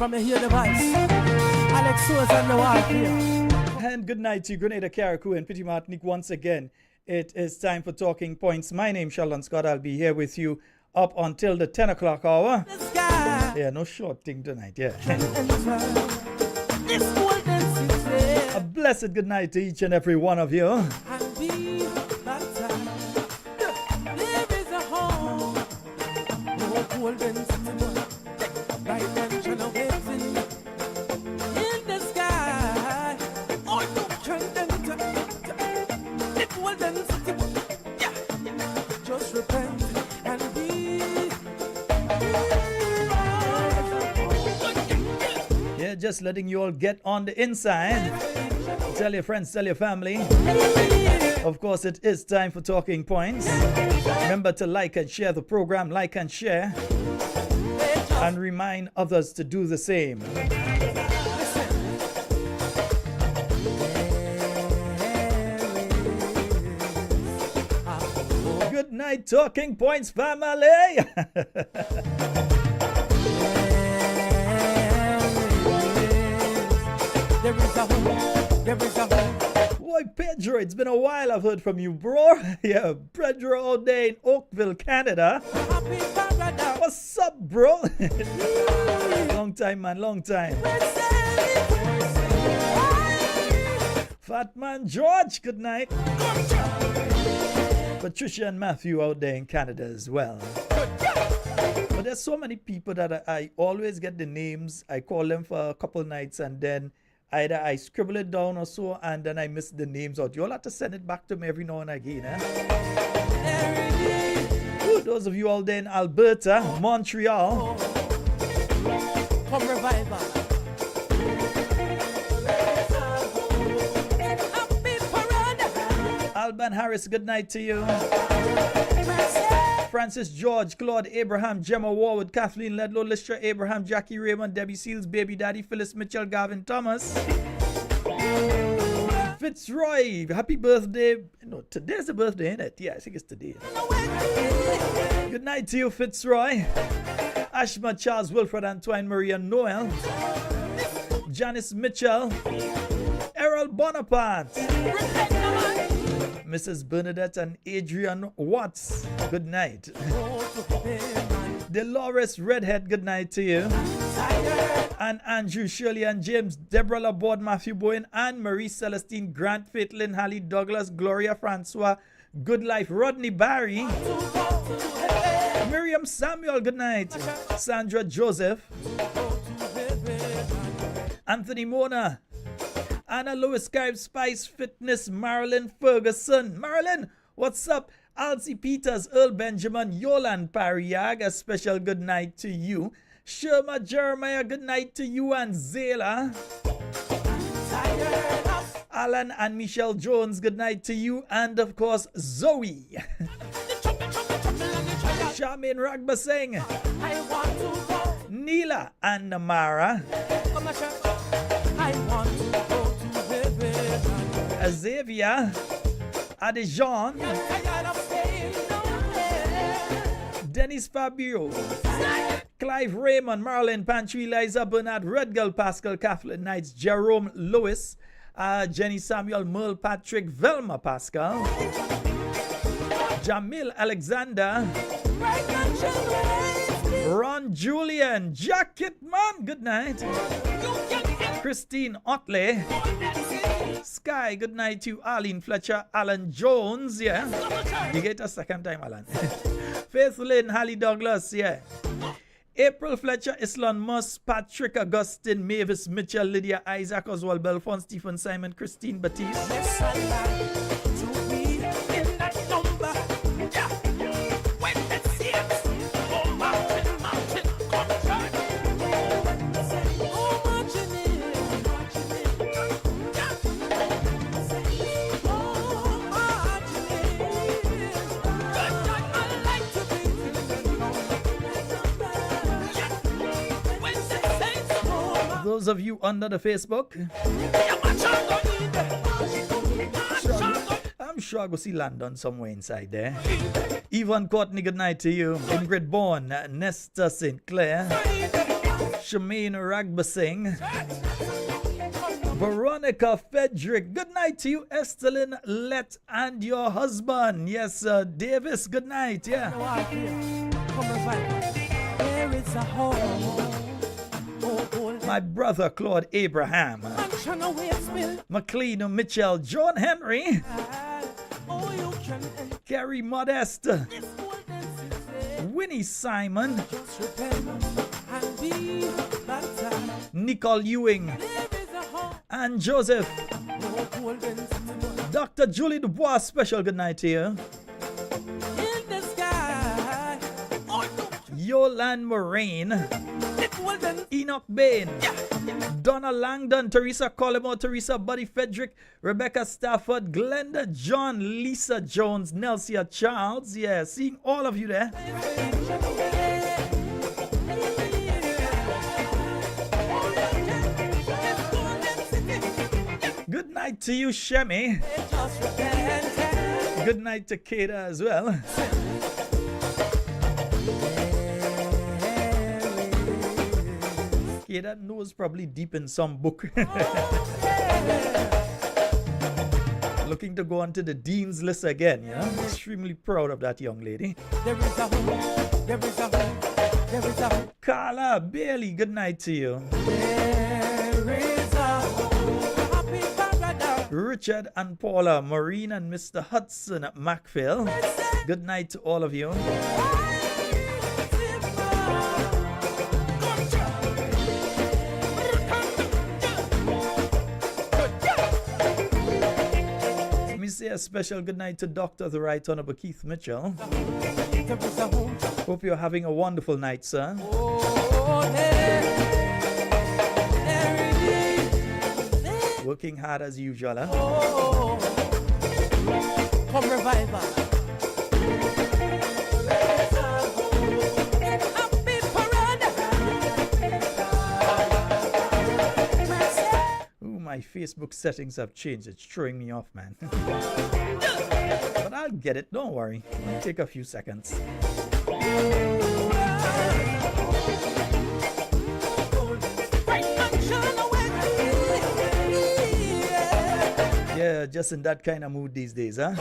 From here the voice, Alex Sosa and the wife here. And good night to Grenada, Carriacou, and Petit Martinique once again. It is time for Talking Points. My name's Sheldon Scott. I'll be here with you up until the 10 o'clock hour. Yeah, no short thing tonight, yeah. A blessed good night to each and every one of you. Just letting you all get on the inside. Tell your friends, tell your family. Of course, it is time for Talking Points. Remember to like and share the program, like and share, and remind others to do the same. Good night, Talking Points family. There is a hope. Boy, Pedro, it's been a while I've heard from you, bro. Yeah, Pedro out there in Oakville, Canada. What's up, bro? Long time, man, long time. Fat man George, good night. Patricia and Matthew out there in Canada as well. But there's so many people that I always get the names. I call them for a couple nights and then either I scribble it down or so, and then I miss the names out. You'll have to send it back to me every now and again. Ooh, those of you all there in Alberta, Montreal. Come revival. Alban Harris, good night to you. Francis George, Claude Abraham, Gemma Warwood, Kathleen Ledlow, Listra Abraham, Jackie Raymond, Debbie Seals, Baby Daddy, Phyllis Mitchell, Gavin Thomas. Fitzroy, happy birthday. No, today's the birthday, isn't it? Yeah, I think it's today. Good night to you, Fitzroy. Ashma, Charles, Wilfred, Antoine, Maria, Noel. Janice Mitchell. Errol Bonaparte. Mrs. Bernadette and Adrian Watts, good night. Dolores Redhead, good night to you. And Andrew, Shirley and James, Deborah Laborde, Matthew Bowen, and Marie Celestine, Grant, Faith Lynn, Hallie Douglas, Gloria Francois, Good Life, Rodney Barry, Miriam Samuel, good night. Sandra Joseph, Anthony Mona, Anna Lewis, Skype Spice Fitness, Marilyn Ferguson. Marilyn, what's up? Alcy Peters, Earl Benjamin, Yolan Pariag, a special good night to you. Sherma Jeremiah, good night to you and Zayla. Alan and Michelle Jones, good night to you. And of course, Zoe. Charmaine Ragbasing. Neela and Namara. Xavier, Adijon, Dennis Fabio, Clive Raymond, Marlon Pantry, Liza Bernard, Redgull, Pascal, Kathleen Knights, Jerome Lewis, Jenny Samuel, Merle Patrick, Velma Pascal, Jamil Alexander, Ron Julian, Jacket Man, good night. Christine Otley, Sky, good night to Arlene Fletcher, Alan Jones, yeah. You get a second time, Alan. Faith Lynn, Hallie Douglas, yeah. April Fletcher, Islan Moss, Patrick Augustine, Mavis Mitchell, Lydia Isaac, Oswald Belfont, Stephen Simon, Christine Batiste. Yes, I like to be in that number. Yeah. When that seems, oh, mountain, come try. Oh, marching in. Those of you under the Facebook, I'm sure I go see London somewhere inside there. Yvonne Courtney, good night to you. Ingrid Bourne, Nesta St. Clair, Shemaine Ragbasing, Veronica Frederick, good night to you. Estelyn Lett and your husband. Yes, Davis, good night. Yeah. There is a home. My brother Claude Abraham, McLean Mitchell, John Henry, Gary Modest, Winnie Simon, Nicole Ewing, and Joseph. Dr. Julie Dubois, special good night to you. Yolan Moraine, Enoch Bain, Donna Langdon, Teresa Collimo, Teresa Buddy Frederick, Rebecca Stafford, Glenda John, Lisa Jones, Nelsia Charles. Yeah, seeing all of you there. Good night to you, Shemi. Good night to Kata as well. Yeah, that nose probably deep in some book. Looking to go onto the Dean's list again, you know? Extremely proud of that young lady. There is a hope, there is a hope, there is a hope. Carla Bailey, good night to you. There is a hope, happy paradise. Richard and Paula, Maureen and Mr. Hudson at Macphail. Good night to all of you. Say a special good night to Dr. the Right Honorable Keith Mitchell. There is a home. Hope you're having a wonderful night, sir. Working hard as usual, huh? Come revival. Ooh, my Facebook settings have changed. It's throwing me off, man. But I'll get it. Don't worry. It'll take a few seconds. Yeah, just in that kind of mood these days, huh?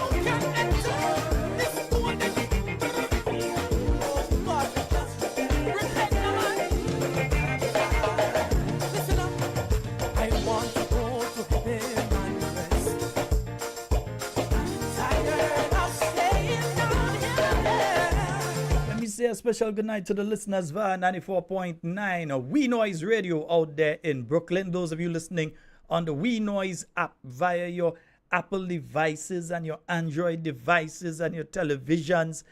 Say a special good night to the listeners via 94.9 We Noise Radio out there in Brooklyn. Those of you listening on the We Noise app via your Apple devices and your Android devices and your televisions.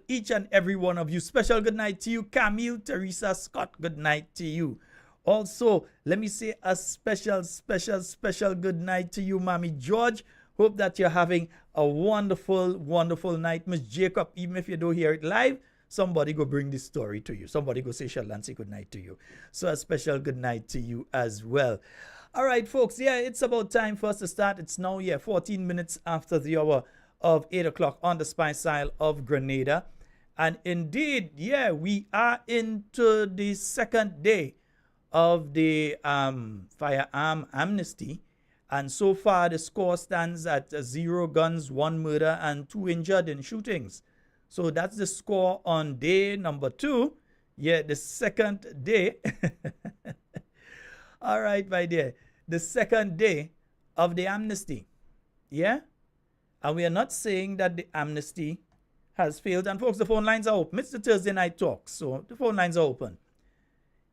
Each and every one of you. Special good night to you, Camille, Teresa, Scott. Good night to you. Also, let me say a special good night to you, Mommy George. Hope that you're having a wonderful night. Miss Jacob, even if you don't hear it live, somebody go bring this story to you. Somebody go say sheldon, say good night to you. So a special good night to you as well. All right, folks. Yeah, it's about time for us to start. It's now, 14 minutes after the hour of 8 o'clock on the Spice Isle of Grenada. And indeed, we are into the second day of the firearm amnesty. And so far, the score stands at 0 guns, 1 murder, and 2 injured in shootings. So that's the score on day number 2. Yeah, the second day. All right, my dear. The second day of the amnesty. Yeah? And we are not saying that the amnesty has failed. And folks, the phone lines are open. It's the Thursday night talk, so the phone lines are open.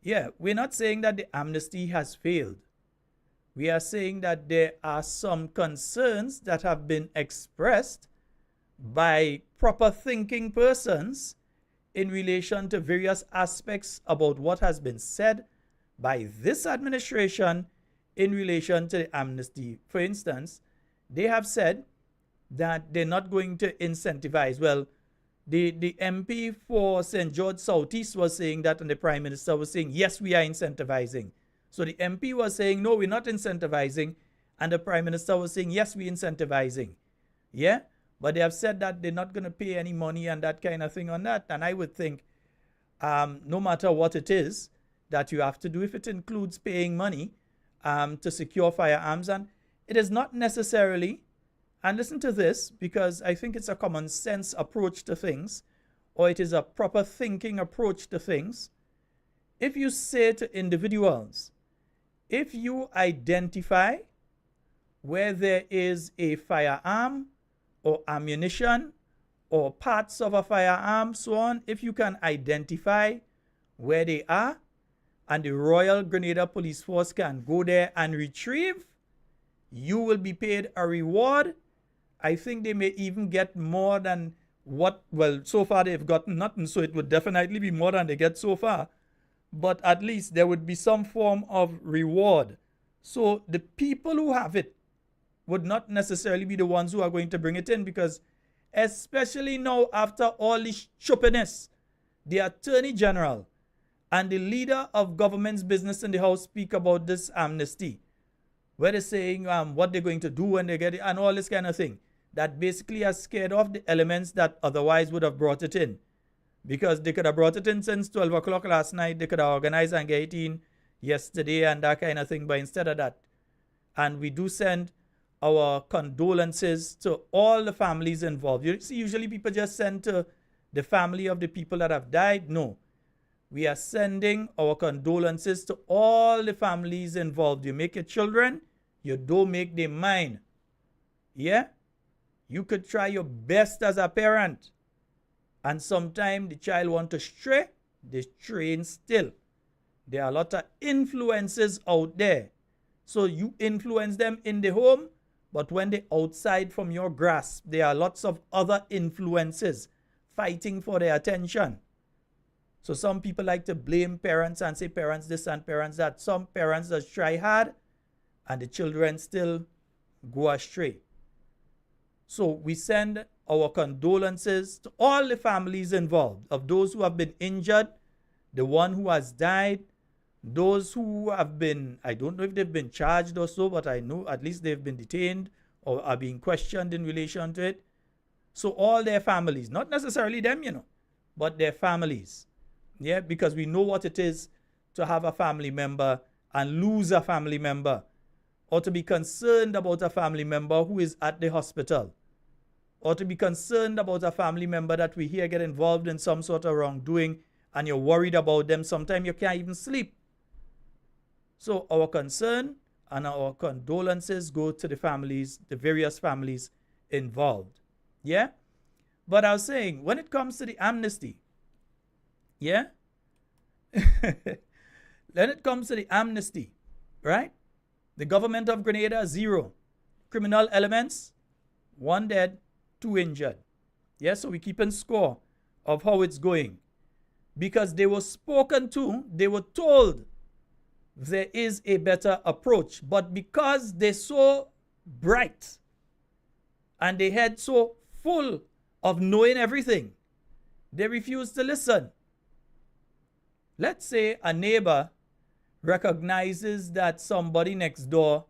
Yeah, we're not saying that the amnesty has failed. We are saying that there are some concerns that have been expressed by proper thinking persons in relation to various aspects about what has been said by this administration in relation to the amnesty. For instance, they have said that they're not going to incentivize. Well, the MP for St. George Southeast was saying that, and the Prime Minister was saying, yes, we are incentivizing. So the MP was saying, no, we're not incentivizing. And the Prime Minister was saying, yes, we're incentivizing. Yeah? But they have said that they're not going to pay any money and that kind of thing on that. And I would think, no matter what it is that you have to do, if it includes paying money to secure firearms, and it is not necessarily, and listen to this, because I think it's a common sense approach to things, or it is a proper thinking approach to things. If you say to individuals, if you identify where there is a firearm or ammunition or parts of a firearm, so on, if you can identify where they are, and the Royal Grenada Police Force can go there and retrieve, you will be paid a reward. I think they may even get more than what, well, so far they've gotten nothing, so it would definitely be more than they get so far. But at least there would be some form of reward. So the people who have it would not necessarily be the ones who are going to bring it in, because especially now after all this stupidness, the Attorney General and the leader of government's business in the House speak about this amnesty, where they're saying what they're going to do when they get it and all this kind of thing. That basically has scared off the elements that otherwise would have brought it in. Because they could have brought it in since 12 o'clock last night. They could have organized and get it in yesterday and that kind of thing. But instead of that, and we do send our condolences to all the families involved. You see, usually people just send to the family of the people that have died. No. We are sending our condolences to all the families involved. You make your children, you don't make them mine. Yeah? You could try your best as a parent. And sometimes the child want to stray, they stray still. There are a lot of influences out there. So you influence them in the home, but when they're outside from your grasp, there are lots of other influences, fighting for their attention. So some people like to blame parents and say parents this and parents that. Some parents just try hard and the children still go astray. So we send our condolences to all the families involved, of those who have been injured, the one who has died, those who have been, I don't know if they've been charged or so, but I know at least they've been detained or are being questioned in relation to it. So all their families, not necessarily them, but their families. Yeah, because we know what it is to have a family member and lose a family member, or to be concerned about a family member who is at the hospital, or to be concerned about a family member that we hear get involved in some sort of wrongdoing and you're worried about them. Sometimes you can't even sleep. So our concern and our condolences go to the families, the various families involved. Yeah? But I was saying, when it comes to the amnesty, yeah? When it comes to the amnesty, right? The government of Grenada, 0. Criminal elements, 1 dead, 2 injured. Yeah, so we keep in score of how it's going. Because they were spoken to, they were told there is a better approach. But because they're so bright and they head so full of knowing everything, they refuse to listen. Let's say a neighbor recognizes that somebody next door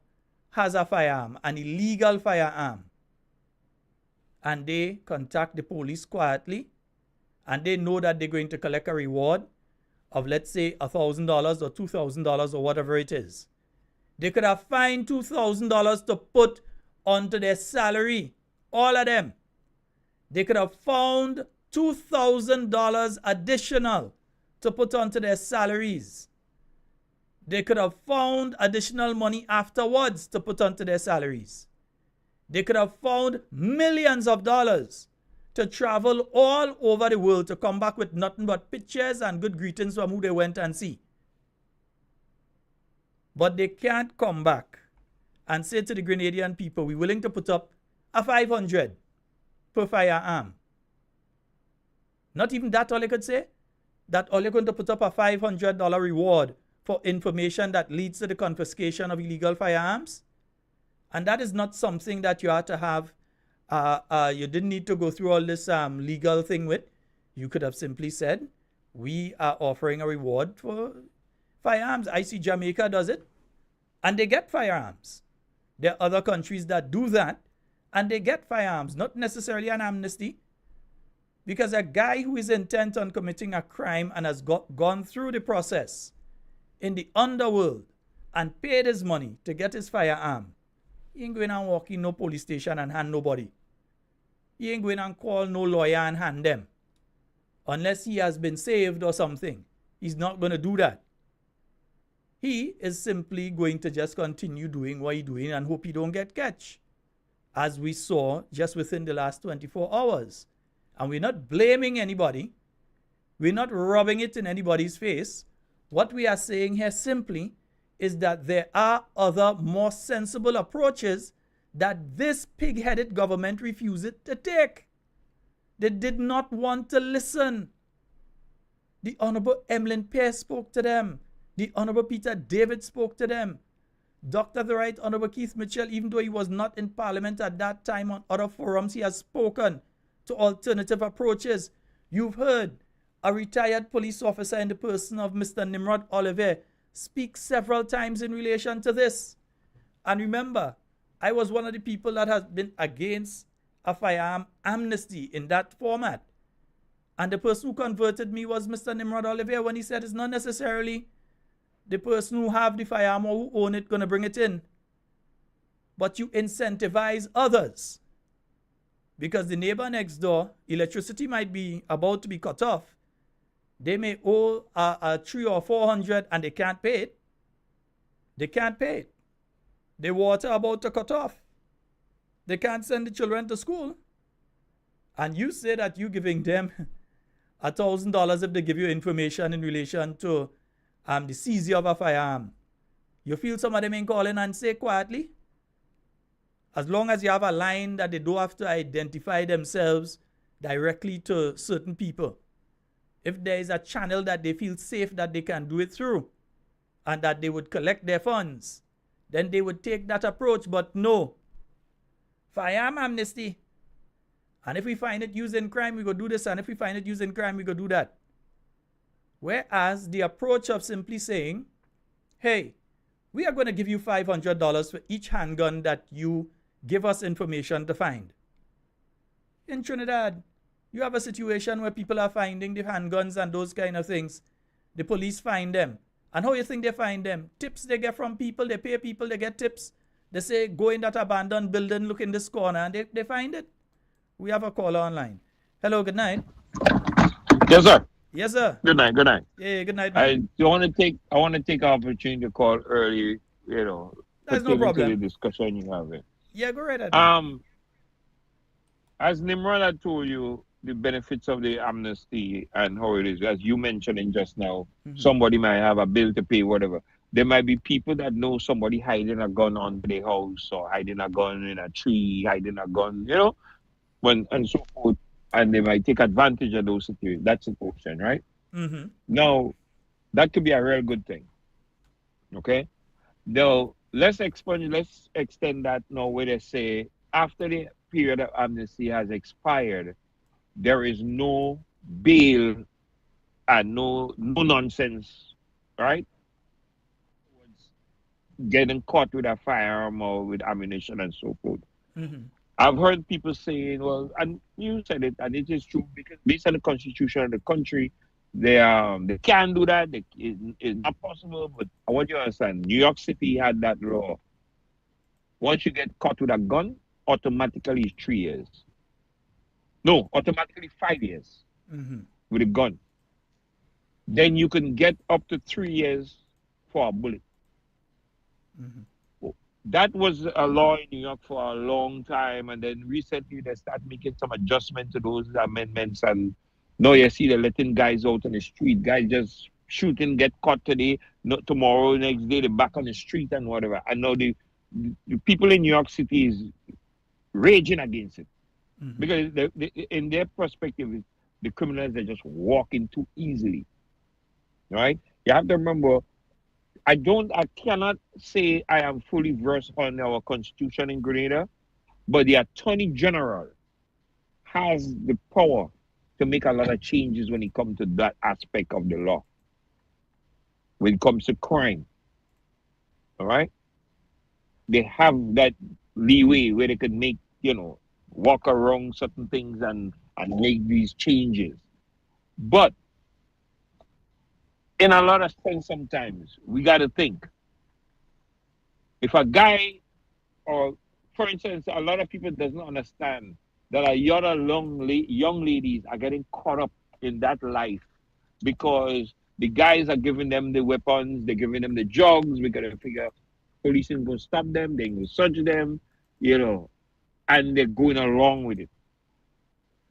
has a firearm, an illegal firearm, and they contact the police quietly, and they know that they're going to collect a reward of, let's say, $1,000 or $2,000 or whatever it is. They could have fined $2,000 to put onto their salary, all of them. They could have found $2,000 additional to put onto their salaries. They could have found additional money afterwards to put onto their salaries. They could have found millions of dollars to travel all over the world to come back with nothing but pictures and good greetings from who they went and see. But they can't come back and say to the Grenadian people, we're willing to put up a $500 per firearm. Not even that all they could say. That all you're going to put up a $500 reward for information that leads to the confiscation of illegal firearms. And that is not something that you have to have, you didn't need to go through all this legal thing with. You could have simply said, we are offering a reward for firearms. I see Jamaica does it, and they get firearms. There are other countries that do that, and they get firearms, not necessarily an amnesty. Because a guy who is intent on committing a crime and has gone through the process in the underworld and paid his money to get his firearm, he ain't going and walk in no police station and hand nobody. He ain't going and call no lawyer and hand them. Unless he has been saved or something. He's not going to do that. He is simply going to just continue doing what he's doing and hope he don't get catch. As we saw just within the last 24 hours. And we're not blaming anybody. We're not rubbing it in anybody's face. What we are saying here simply is that there are other more sensible approaches that this pig-headed government refused to take. They did not want to listen. The Honorable Emlyn Pierce spoke to them. The Honorable Peter David spoke to them. Dr. the Right Honorable Keith Mitchell, even though he was not in Parliament at that time, on other forums, he has spoken to alternative approaches. You've heard a retired police officer in the person of Mr. Nimrod Oliver speak several times in relation to this. And remember, I was one of the people that has been against a firearm amnesty in that format. And the person who converted me was Mr. Nimrod Oliver when he said it's not necessarily the person who have the firearm or who own it going to bring it in. But you incentivize others. Because the neighbor next door, electricity might be about to be cut off. They may owe a 300 or 400 and they can't pay it. They can't pay it. The water about to cut off. They can't send the children to school. And you say that you're giving them $1,000 if they give you information in relation to the seizure of a firearm. You feel some of them ain't calling and say quietly? As long as you have a line that they don't have to identify themselves, directly to certain people. If there is a channel that they feel safe that they can do it through and that they would collect their funds, then they would take that approach. But no, firearm amnesty. And if we find it used in crime, we go do this. And if we find it used in crime, we go do that. Whereas the approach of simply saying, hey, we are going to give you $500 for each handgun that you give us information to find. In Trinidad, you have a situation where people are finding the handguns and those kind of things. The police find them. And how you think they find them? Tips they get from people, they pay people, they get tips. They say, go in that abandoned building, look in this corner, and they find it. We have a caller online. Hello, good night. Yes, sir. Yes, sir. Good night. Good night. Yeah, good night, man. I want to take opportunity to call early. That's no problem. To the discussion you have. Yeah, go right ahead. As Nimrod had told you, the benefits of the amnesty and how it is, as you mentioned in just now, somebody might have a bill to pay, whatever. There might be people that know somebody hiding a gun under their house or hiding a gun in a tree, hiding a gun, and so forth. And they might take advantage of those situations. That's an option, right? Now, that could be a real good thing. Okay? Now, let's extend that now where they say after the period of amnesty has expired, there is no bail and no nonsense, right? Getting caught with a firearm or with ammunition and so forth. I've heard people saying, well, and you said it, and it is true, because based on the constitution of the country, they can do that. It's not possible, but I want you to understand, New York City had that law. Once you get caught with a gun, automatically it's 3 years. No, automatically 5 years with a gun. Then you can get up to 3 years for a bullet. That was a law in New York for a long time, and then recently they started making some adjustment to those amendments, and now you see they're letting guys out on the street. Guys just shooting, get caught today, not tomorrow, next day they're back on the street and whatever. And now the people in New York City is raging against it. Because in their perspective, the criminals are just walking too easily. Right? You have to remember, I cannot say I am fully versed on our constitution in Grenada, but the Attorney General has the power to make a lot of changes when it comes to that aspect of the law. When it comes to crime. All right? They have that leeway where they can make, walk around certain things and make these changes. But in a lot of things, sometimes we got to think. If a guy, or for instance, a lot of people does not understand that a lot of young ladies are getting caught up in that life because the guys are giving them the weapons, they're giving them the drugs. We got to figure police is going to stop them, they're going to search them, and they're going along with it.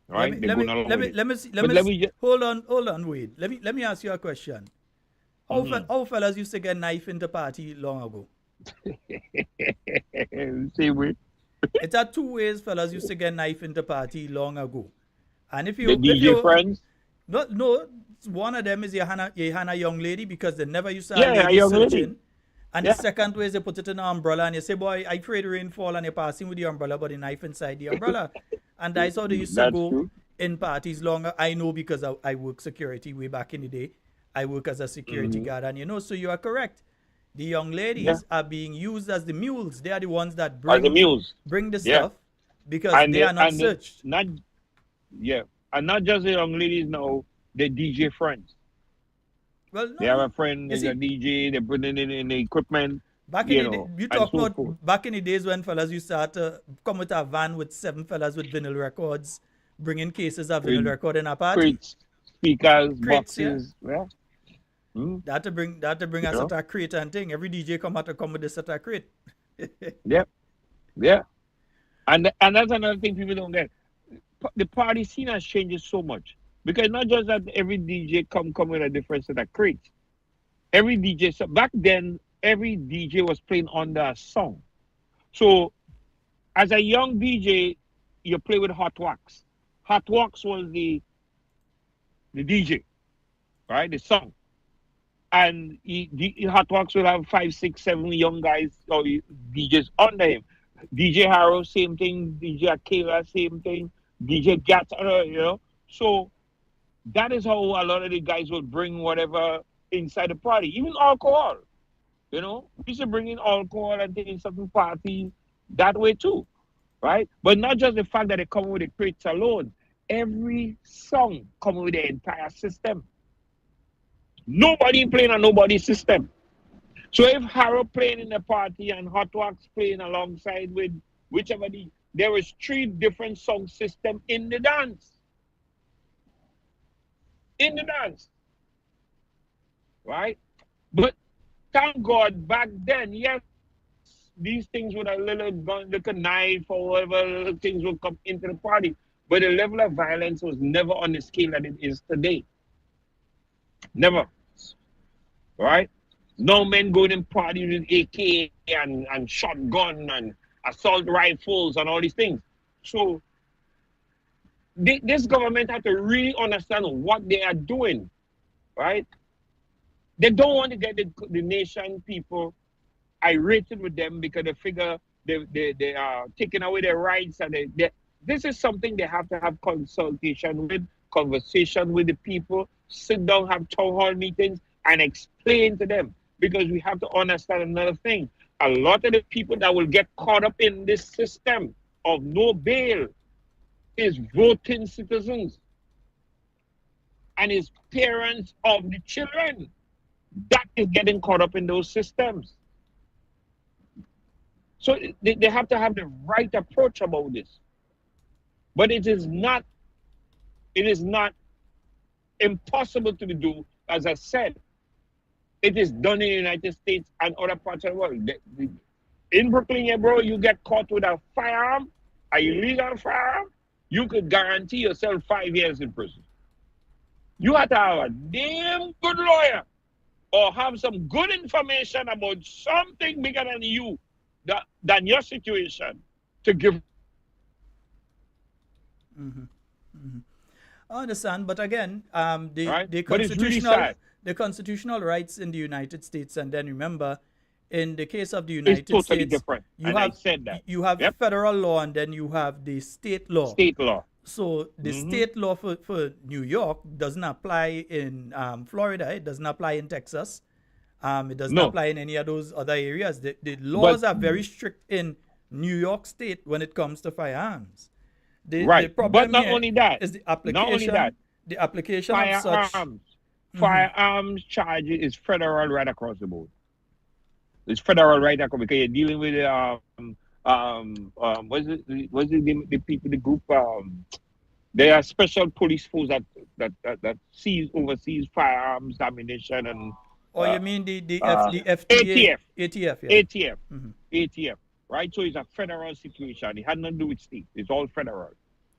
Right? Let me hold on, Wade. Let me ask you a question. How fellas used to get knife into party long ago? Same way. It's a 2 ways fellas used to get knife into party long ago. And if you the DJ friends? No, one of them is your Hannah young lady, because they never used to have ladies searching. Lady. And the second way is they put it in an umbrella and you say, boy, I pray the rain fall, and you're passing with the umbrella, but the knife inside the umbrella. And that's how they used to go in parties longer. I know, because I work security way back in the day. I work as a security guard, and so you are correct. The young ladies are being used as the mules. They are the ones that bring the stuff, because they are not searched. And not just the young ladies now, the DJ friends. Well, no, they have a friend, there's a DJ, they're putting it in the equipment. Back in the days when fellas used to come with a van with 7 fellas with vinyl records, bringing cases of vinyl record in a party. Crates, speakers, boxes. Yeah. That to bring a set of crate and thing. Every DJ come with a set of crate. Yeah. And that's another thing people don't get. The party scene has changed so much. Because not just that every DJ come with a different set of crates. Every DJ, so back then, every DJ was playing under a song. So, as a young DJ, you play with hot wax. Hot Wax was the DJ, right? The song. And Hot Wax will have 5, 6, 7 young guys or DJs under him. DJ Harrow, same thing. DJ Akela, same thing. DJ Gat, So that is how a lot of the guys will bring whatever inside the party, even alcohol. We used to bring in alcohol and things in certain parties that way too, right? But not just the fact that they come with the crates alone. Every song comes with the entire system. Nobody playing on nobody's system. So if Harrow playing in the party and Hot Wax playing alongside with whichever there is 3 different song system in the dance. In the dance. Right? But thank God back then, yes, these things with a little gun, like a knife or whatever little things would come into the party. But the level of violence was never on the scale that it is today. Never. Right? No men going in parties with AK and shotgun and assault rifles and all these things. So this government have to really understand what they are doing. Right? They don't want to get the nation people irritated with them because they figure they are taking away their rights. And this is something they have to have conversation with the people, sit down, have town hall meetings, and explain to them. Because we have to understand another thing. A lot of the people that will get caught up in this system of no bail is voting citizens and is parents of the children that is getting caught up in those systems. So they have to have the right approach about this. But it is not impossible to do, as I said. It is done in the United States and other parts of the world. In Brooklyn, yeah, bro, you get caught with a firearm, an illegal firearm, you could guarantee yourself 5 years in prison. You have to have a damn good lawyer or have some good information about something bigger than you, than your situation, to give. Mm-hmm. Mm-hmm. I understand, but again, Right? the But it's really constitutional sad. the constitutional rights in the United States, and then remember, in the case of the United It's totally States, different. And I said that. you have Yep. federal law, and then you have the state law. State law. So the state law for New York doesn't apply in Florida. It doesn't apply in Texas. It doesn't apply in any of those other areas. The laws are very strict in New York State when it comes to firearms. The problem but not here only that, is the application. not only that, the application of such firearms charge is federal right across the board. It's federal right across because you're dealing with what's it the people, the group, they are special police force that oversees firearms, ammunition, and you mean the FDA? ATF, yeah. ATF, ATF, right? So it's a federal situation. It had nothing to do with state. It's all federal.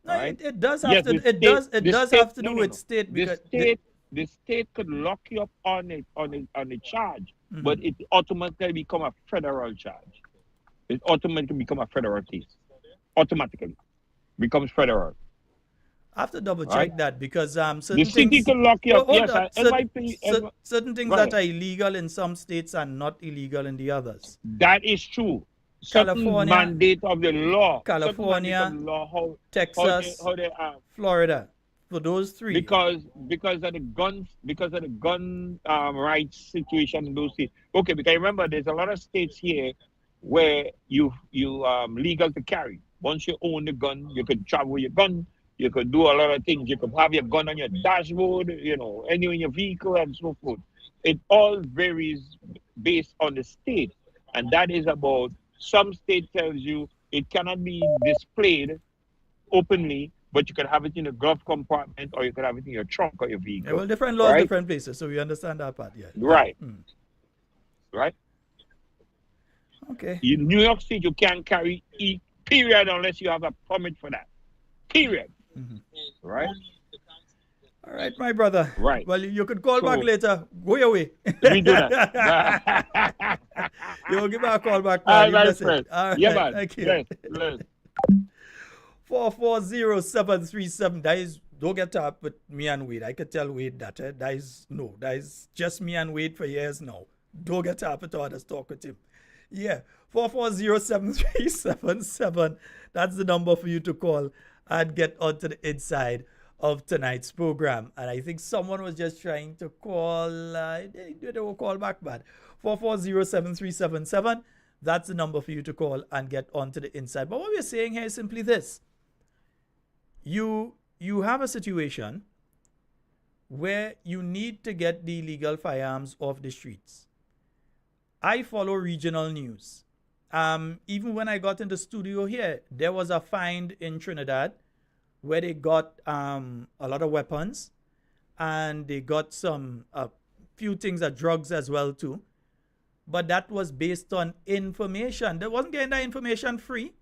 No, right? it does have to. It does have to do with state because the state could lock you up on a charge, but it automatically become a federal charge. It automatically become a federal case. Automatically becomes federal. I have to double check that because certain the city things can lock you up. Yes, certain things that are illegal in some states are not illegal in the others. That is true. California, mandate of the law. California, law, Texas, how they Florida. For those three. Because of the gun rights situation in those states. Okay, because remember there's a lot of states here where you legal to carry. Once you own the gun, you could travel with your gun. You could do a lot of things. You could have your gun on your dashboard, anywhere in your vehicle and so forth. It all varies based on the state. And that is about, some state tells you it cannot be displayed openly, but you can have it in a glove compartment or you can have it in your trunk or your vehicle. Yeah, well, different laws, different places. So we understand that part, yeah. Right. Right. Okay. In New York State, you can't carry period unless you have a permit for that. Period. Right? All right, my brother. Right. Well, you could call back later. Go your way. We do that. You'll give me a call back. All right, my friend. All right, yeah, man. thank you. Yes. 440737. That is, don't get up with me and Wade. I could tell Wade that. That is just me and Wade for years now. Don't get up with others, talk with him. Yeah, 440737. That's the number for you to call and get onto the inside of tonight's program. And I think someone was just trying to call. They will call back bad. 440737. That's the number for you to call and get onto the inside. But what we're saying here is simply this. You have a situation where you need to get the illegal firearms off the streets. I follow regional news. Even when I got in the studio here, there was a find in Trinidad where they got a lot of weapons and they got some few things of drugs as well too. But that was based on information. They wasn't getting that information free.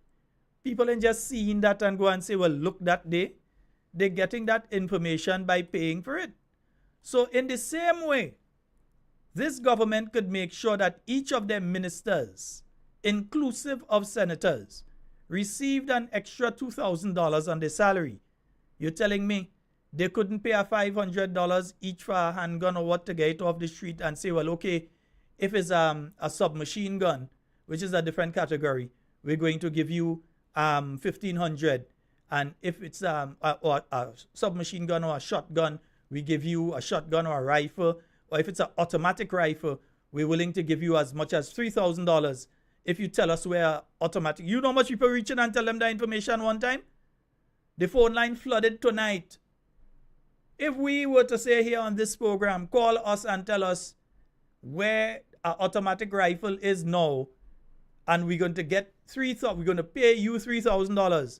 People ain't just seeing that and go and say, well, look that day. They're getting that information by paying for it. So in the same way, this government could make sure that each of their ministers, inclusive of senators, received an extra $2,000 on their salary. You're telling me they couldn't pay a $500 each for a handgun or what to get it off the street and say, well, okay, if it's a submachine gun, which is a different category, we're going to give you $1,500. And if it's a submachine gun or a shotgun, we give you a shotgun or a rifle. Or if it's an automatic rifle, we're willing to give you as much as $3,000 if you tell us where automatic. You know how much people reach in and tell them that information one time? The phone line flooded tonight. If we were to say here on this program, call us and tell us where an automatic rifle is now, and we're going to get we're going to pay you $3,000.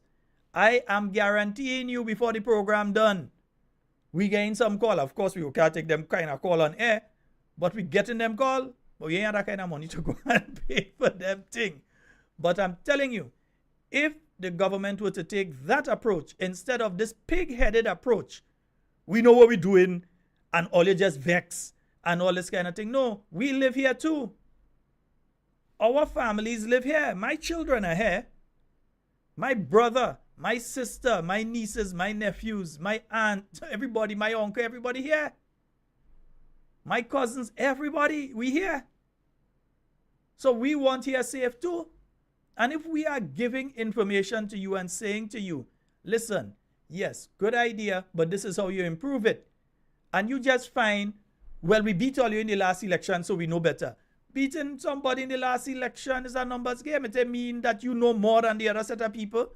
I am guaranteeing you before the program done, we getting some call. Of course, we can't take them kind of call on air, but we getting them call. But we ain't have that kind of money to go and pay for them thing. But I'm telling you, if the government were to take that approach instead of this pig-headed approach, we know what we're doing, and all you just vex and all this kind of thing. No, we live here too. Our families live here. My children are here. My brother, my sister, my nieces, my nephews, my aunt, everybody, my uncle, everybody here. My cousins, everybody, we here. So we want here safe too. And if we are giving information to you and saying to you, listen, yes, good idea, but this is how you improve it. And you just find, well, we beat all you in the last election, so we know better. Beating somebody in the last election is a numbers game. It mean that you know more than the other set of people.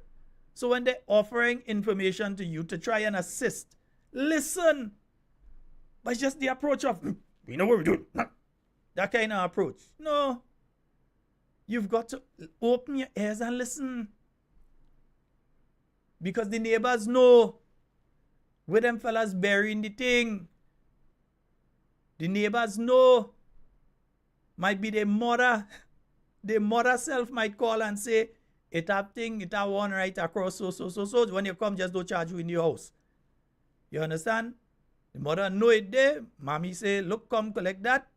So when they're offering information to you to try and assist, listen. But it's just the approach of, we know what we're doing. That kind of approach. No. You've got to open your ears and listen. Because the neighbors know where them fellas burying the thing. The neighbors know. Might be their mother. Their mother self might call and say, it have thing, it have one right across, so. When you come, just don't charge you in your house. You understand? The mother know it there. Mommy say, look, come collect that.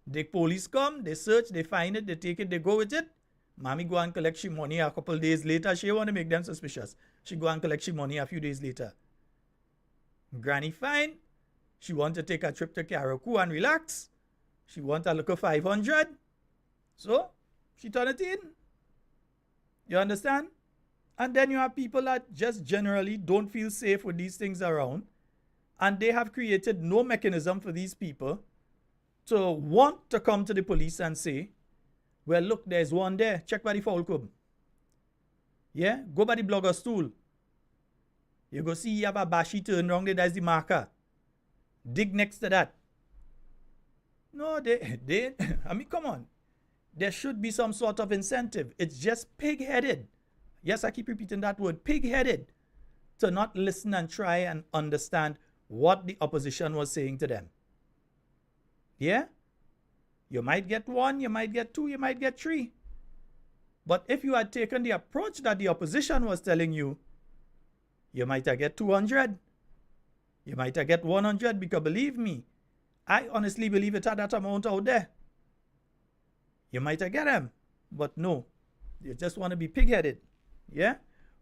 The police come, they search, they find it, they take it, they go with it. Mommy go and collect she money a couple days later. She want to make them suspicious. She go and collect she money a few days later. Granny fine. She want to take a trip to Carriacou and relax. She want a look of 500. So, she turn it in. You understand? And then you have people that just generally don't feel safe with these things around. And they have created no mechanism for these people to want to come to the police and say, well, look, there's one there. Check by the foul club. Yeah? Go by the blogger stool. You go see you have a bashi turn wrong there. That's the marker. Dig next to that. No, they I mean, come on. There should be some sort of incentive. It's just pig-headed. Yes, I keep repeating that word, pig-headed, to not listen and try and understand what the opposition was saying to them. Yeah? You might get one, you might get two, you might get three. But if you had taken the approach that the opposition was telling you, you might have get 200. You might have get 100, because believe me, I honestly believe it had that amount out there. You might have get them, but no. You just want to be pig-headed. Yeah?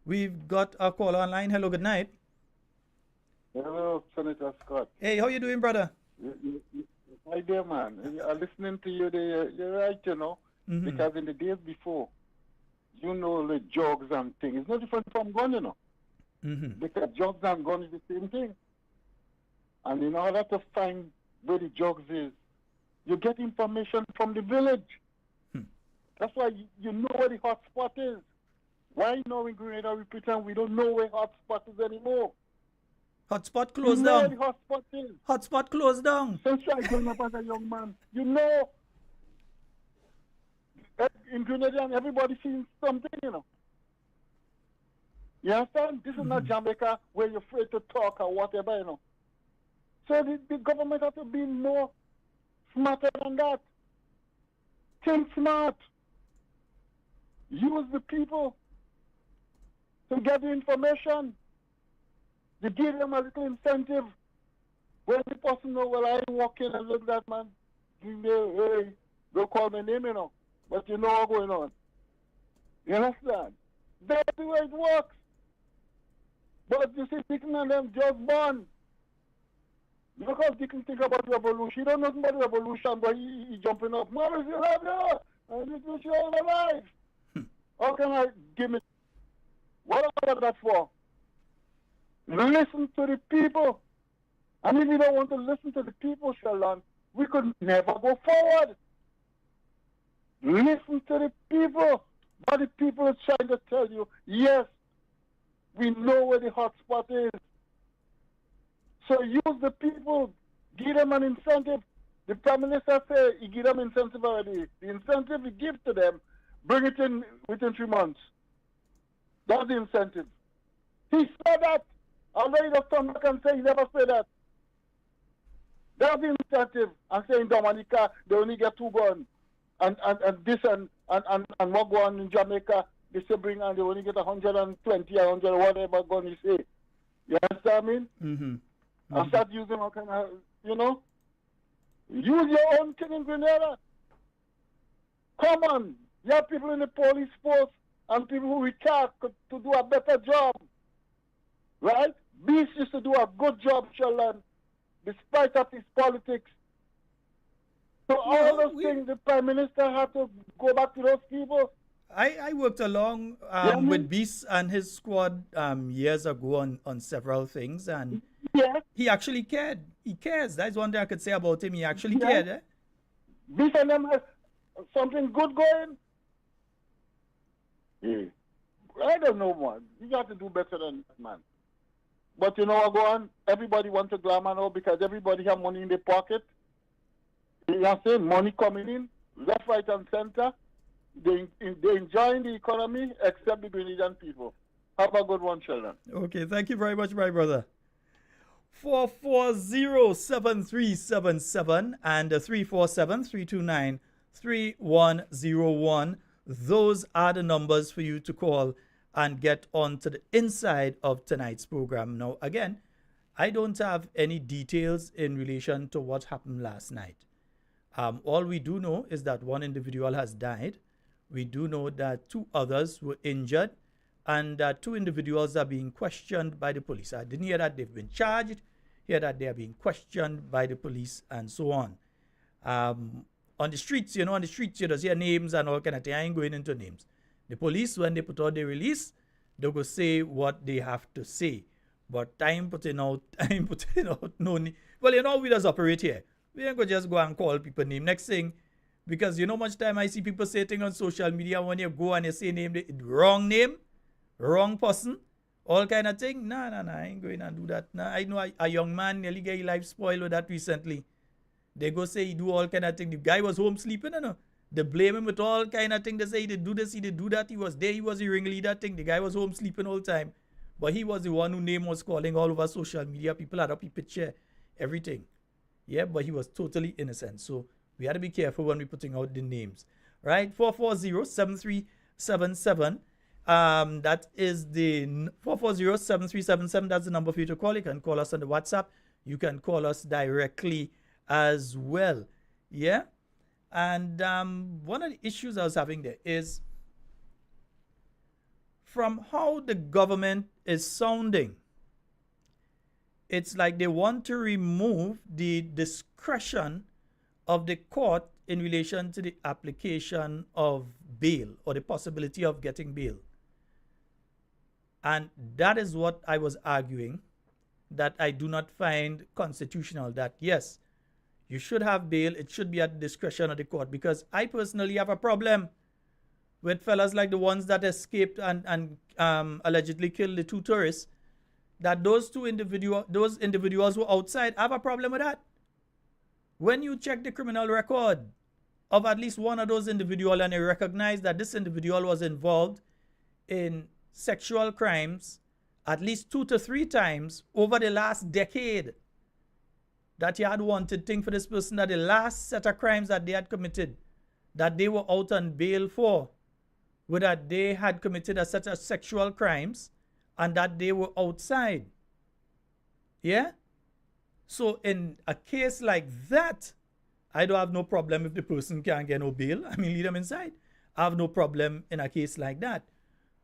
We've got a caller online. Hello, good night. Hello, Senator Scott. Hey, how you doing, brother? Hi there, man. I'm listening to you there. You're right, you know, because in the days before, you know, the drugs and things, it's not different from gun, you know. Because drugs and gun is the same thing. And in order to find where the drugs is, you get information from the village. That's why you know where the hot spot is. Why now in Grenada we pretend we don't know where hot spot is anymore? Hotspot closed down. You know where the hotspot is. Hotspot closed down. Since I growing up as a young man, you know, in Grenada everybody sees something, you know. You understand? This is not Jamaica where you're afraid to talk or whatever, you know. So the government has to be more smarter than that. Think smart. Use the people to get the information. You give them a little incentive. When the person know, well, I ain't walking and look that man. Hey, don't call my name, you know. But you know what's going on. You understand? That's the way it works. But you see, Dickon and them just born. Because Dickon think about revolution. He don't know nothing about revolution, but he jumping up. Mother, you have there. And this is your own life. How can I give me? What I got that for? Listen to the people. And if you don't want to listen to the people, Sheldon, we could never go forward. Listen to the people. But the people are trying to tell you, yes, we know where the hot spot is. So use the people. Give them an incentive. The Prime Minister said he give them incentive already. The incentive he gives to them, bring it in within 3 months. That's the incentive. He said that. Although he just come back and say he never said that. That's the incentive. And saying Dominica, they only get 2 guns. And this and what go on in Jamaica, they say bring and they only get 120 or 100 whatever gun you say. You understand me? And start using all kind of, you know? Use your own thing in Grenada. Come on. You have people in the police force and people who retire to do a better job. Right? Beast used to do a good job, Sheldon, despite of his politics. So all those things, the Prime Minister had to go back to those people. I worked along with Beast and his squad years ago on several things, and he actually cared. He cares. That's one thing I could say about him. He actually cared. Eh? Beast and them has something good going. I don't know, man. You got to do better than that, man. But you know what, go on? Everybody wants to glamour now because everybody have money in their pocket. You know what I'm saying? Money coming in, left, right, and center. They enjoying the economy except the Grenadian people. Have a good one, Sheldon. Okay, thank you very much, my brother. 440-7377 and 347-329-3101. Those are the numbers for you to call and get on to the inside of tonight's program. Now, again, I don't have any details in relation to what happened last night. All we do know is that 1 individual has died. We do know that 2 others were injured and that 2 individuals are being questioned by the police. I didn't hear that they've been charged, hear that they are being questioned by the police and so on. On the streets, you just hear names and all kind of thing. I ain't going into names. The police, when they put out the release, they go say what they have to say. But time putting out, no need. Well, you know, we just operate here. We ain't go just go and call people name. Next thing, because you know much time I see people say things on social media when you go and you say name, wrong name, wrong person, all kind of thing. Nah, I ain't going to do that. Nah, I know a young man nearly get his life spoiled with that recently. They go say he do all kind of thing. The guy was home sleeping, you know. They blame him with all kind of thing. They say he did do this, he did do that. He was there, he was the ringleader thing. The guy was home sleeping all the time. But he was the one whose name was calling all over social media. People had up his picture, everything. Yeah, but he was totally innocent. So we had to be careful when we're putting out the names. Right? 440-7377. That is the 440-7377. That's the number for you to call. You can call us on the WhatsApp. You can call us directly as well. Yeah? And one of the issues I was having there is from how the government is sounding, it's like they want to remove the discretion of the court in relation to the application of bail or the possibility of getting bail. And that is what I was arguing, that I do not find constitutional, that yes, you should have bail, it should be at the discretion of the court, because I personally have a problem with fellas like the ones that escaped and allegedly killed the 2 tourists, that those individuals were outside. I have a problem with that. When you check the criminal record of at least one of those individuals and you recognize that this individual was involved in sexual crimes at least 2 to 3 times over the last decade, that you had wanted thing for this person, that the last set of crimes that they had committed, that they were out on bail for, were that they had committed a set of sexual crimes and that they were outside. Yeah? So in a case like that, I don't have no problem if the person can't get no bail. I mean, leave them inside. I have no problem in a case like that.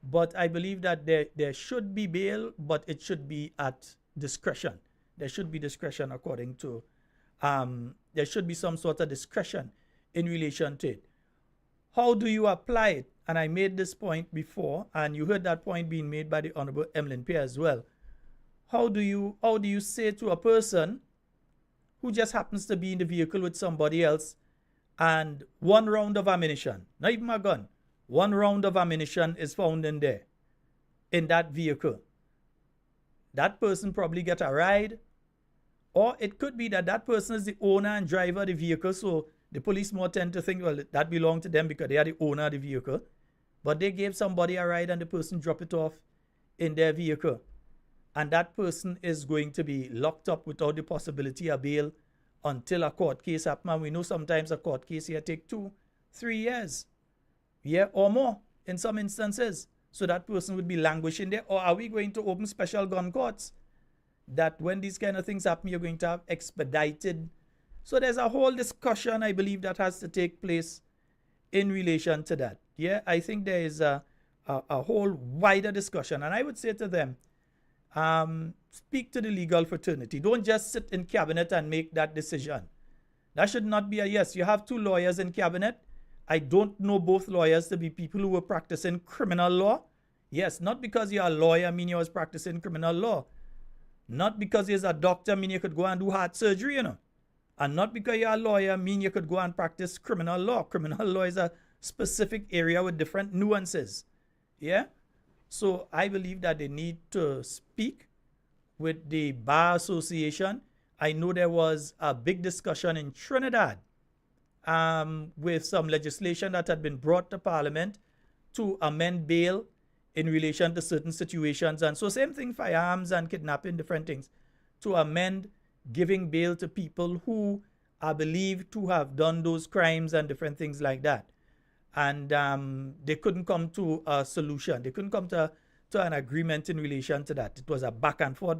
But I believe that there should be bail, but it should be at discretion. There should be discretion according to, there should be some sort of discretion in relation to it. How do you apply it? And I made this point before, and you heard that point being made by the Honorable Emlyn Pierre as well. How do you say to a person who just happens to be in the vehicle with somebody else and 1 round of ammunition, not even a gun, 1 round of ammunition is found in there, in that vehicle? That person probably get a ride, or it could be that that person is the owner and driver of the vehicle, so the police more tend to think, well, that belongs to them because they are the owner of the vehicle. But they gave somebody a ride and the person dropped it off in their vehicle. And that person is going to be locked up without the possibility of bail until a court case happens. And we know sometimes a court case here take 2-3 years. Yeah, or more in some instances. So that person would be languishing there. Or are we going to open special gun courts that when these kind of things happen, you're going to have expedited? So there's a whole discussion, I believe, that has to take place in relation to that. Yeah, I think there is a whole wider discussion. And I would say to them, speak to the legal fraternity. Don't just sit in cabinet and make that decision. That should not be a yes. You have 2 lawyers in cabinet. I don't know both lawyers to be people who were practicing criminal law. Yes, not because you're a lawyer mean you was practicing criminal law. Not because you're a doctor mean you could go and do heart surgery, you know. And not because you're a lawyer mean you could go and practice criminal law. Criminal law is a specific area with different nuances. Yeah? So I believe that they need to speak with the Bar Association. I know there was a big discussion in Trinidad with some legislation that had been brought to Parliament to amend bail in relation to certain situations. And so same thing, firearms and kidnapping, different things, to amend giving bail to people who are believed to have done those crimes and different things like that. And they couldn't come to a solution. They couldn't come to an agreement in relation to that. It was a back and forth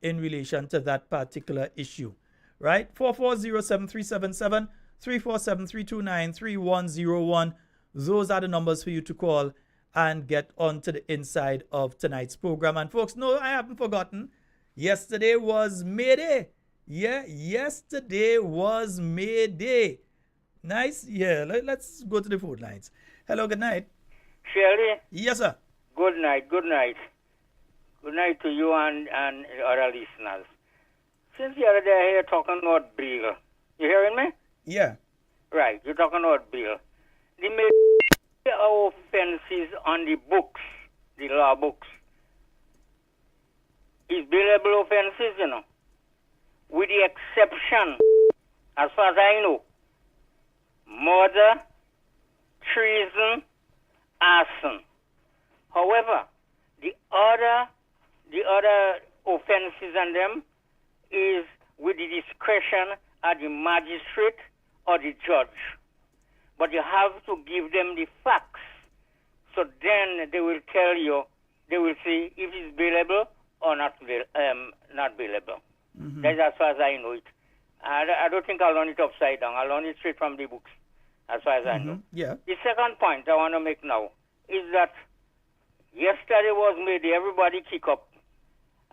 in relation to that particular issue. Right? 440-7377, 347-329-3101. Those are the numbers for you to call and get onto the inside of tonight's program. And folks, no, I haven't forgotten. Yesterday was Mayday. Yeah, yesterday was Mayday. Nice. Yeah, let's go to the phone lines. Hello, good night. Shirley? Yes, sir. Good night. Good night to you and other listeners. Since the other day you're talking about bail. You hearing me? Yeah. Right, you're talking about bail. The major offenses on the books, the law books, is bailable offenses, you know. With the exception, as far as I know, murder, treason, arson. However, the other offenses on them is with the discretion of the magistrate or the judge. But you have to give them the facts. So then they will tell you, they will say if it's bailable or not bailable. Mm-hmm. That's as far as I know it. I don't think I'll learn it upside down. I'll learn it straight from the books, as far as I know. Yeah. The second point I want to make now is that Yesterday was Mayday. Everybody kick up.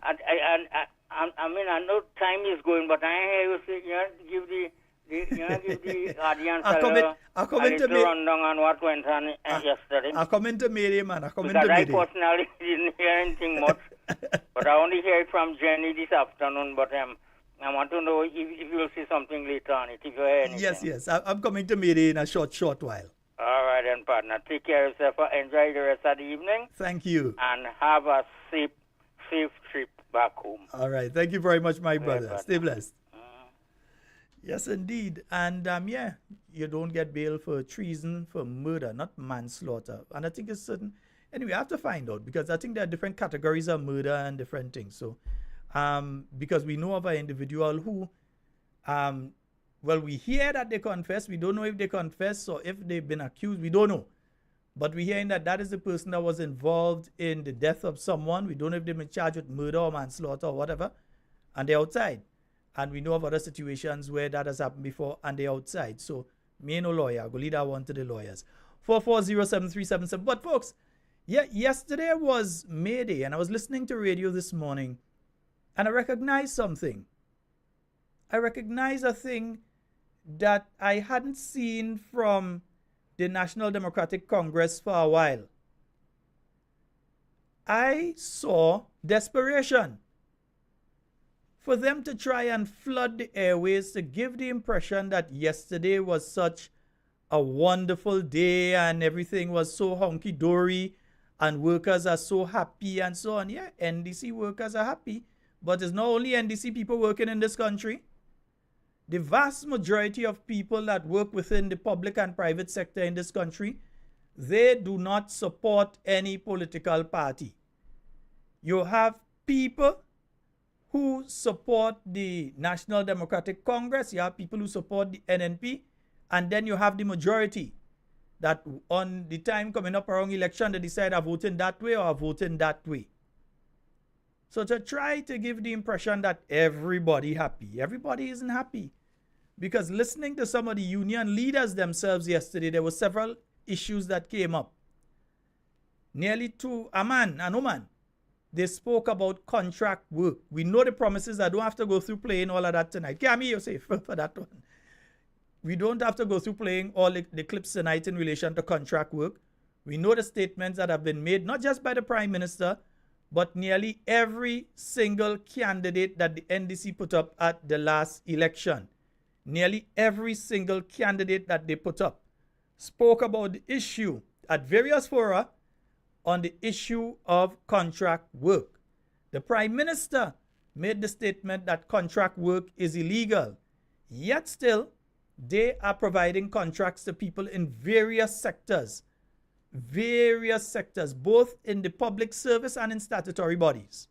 I mean, I know time is going, but I hear you say, give the audience a little rundown on what went on yesterday. I come into Mayday, man. I personally didn't hear anything much, but I only hear it from Jenny this afternoon, but I want to know if you'll see something later on it, if you hear anything. Yes. I'm coming to Mayday in a short while. All right, then, partner. Take care of yourself. Enjoy the rest of the evening. Thank you. And have a safe trip back home. All right. Thank you very much, my brother. Stay blessed. Yes, indeed. And, you don't get bail for treason, for murder, not manslaughter. And I think it's certain. Anyway, I have to find out because I think there are different categories of murder and different things. So, because we know of an individual who, we hear that they confess. We don't know if they confess or if they've been accused. We don't know. But we're hearing that is the person that was involved in the death of someone. We don't know if they've been charged with murder or manslaughter or whatever. And they're outside. And we know of other situations where that has happened before and they're outside. So, me no lawyer. I'll go lead that one to the lawyers. 4407377. But folks, yesterday was Mayday and I was listening to radio this morning and I recognized something. I recognized a thing that I hadn't seen from the National Democratic Congress for a while. I saw desperation for them to try and flood the airways to give the impression that yesterday was such a wonderful day and everything was so hunky-dory and workers are so happy and so on. Yeah, NDC workers are happy, but it's not only NDC people working in this country. The vast majority of people that work within the public and private sector in this country, they do not support any political party. You have people who support the National Democratic Congress, you have people who support the NNP, and then you have the majority that on the time coming up around election, they decide I'm voting that way or I'm voting that way. So to try to give the impression that everybody isn't happy. Because listening to some of the union leaders themselves yesterday, there were several issues that came up. Nearly to a man and woman, they spoke about contract work. We know the promises. I don't have to go through playing all of that tonight. Cami, you're safe for that one. We don't have to go through playing all the clips tonight in relation to contract work. We know the statements that have been made, not just by the Prime Minister, but nearly every single candidate that the NDC put up at the last election. Nearly every single candidate that they put up spoke about the issue at various fora on the issue of contract work. The Prime Minister made the statement that contract work is illegal. Yet still, they are providing contracts to people in various sectors, both in the public service and in statutory bodies.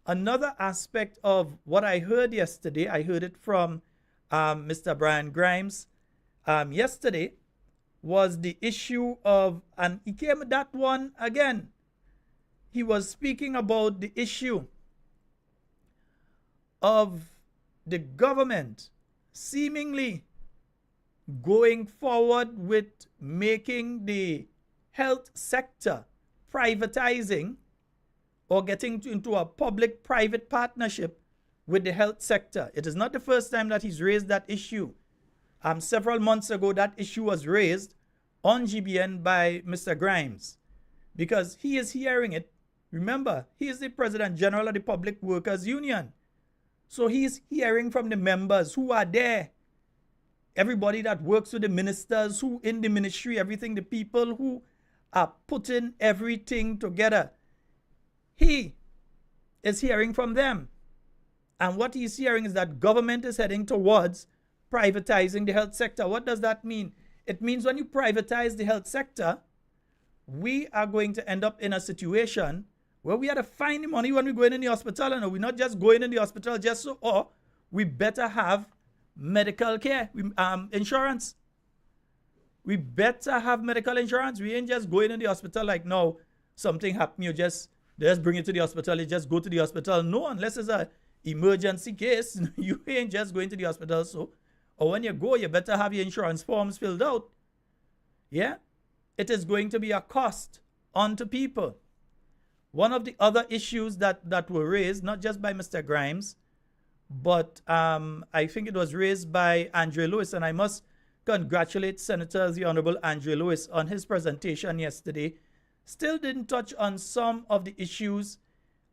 Another aspect of what I heard yesterday, I heard it from Mr. Brian Grimes yesterday, was the issue of, and he came with that one again. He was speaking about the issue of the government seemingly going forward with making the health sector privatizing or getting into a public-private partnership with the health sector. It is not the first time that he's raised that issue. Several months ago, that issue was raised on GBN by Mr. Grimes because he is hearing it. Remember, he is the President General of the Public Workers Union. So he's hearing from the members who are there. Everybody that works with the ministers, who in the ministry, everything, the people who are putting everything together. He is hearing from them. And what he's hearing is that government is heading towards privatizing the health sector. What does that mean? It means when you privatize the health sector, we are going to end up in a situation where we have to find the money when we go in the hospital. And we're not just going in the hospital just so, or we better have medical care, insurance. We better have medical insurance. We ain't just going in the hospital like, no, something happened, you just bring it to the hospital, you just go to the hospital. No, unless it's a emergency case, you ain't just going to the hospital. So, or when you go, you better have your insurance forms filled out. Yeah? It is going to be a cost onto people. One of the other issues that were raised, not just by Mr. Grimes, but I think it was raised by Andre Lewis, and I must congratulate Senator the Honorable Andre Lewis on his presentation yesterday. Still didn't touch on some of the issues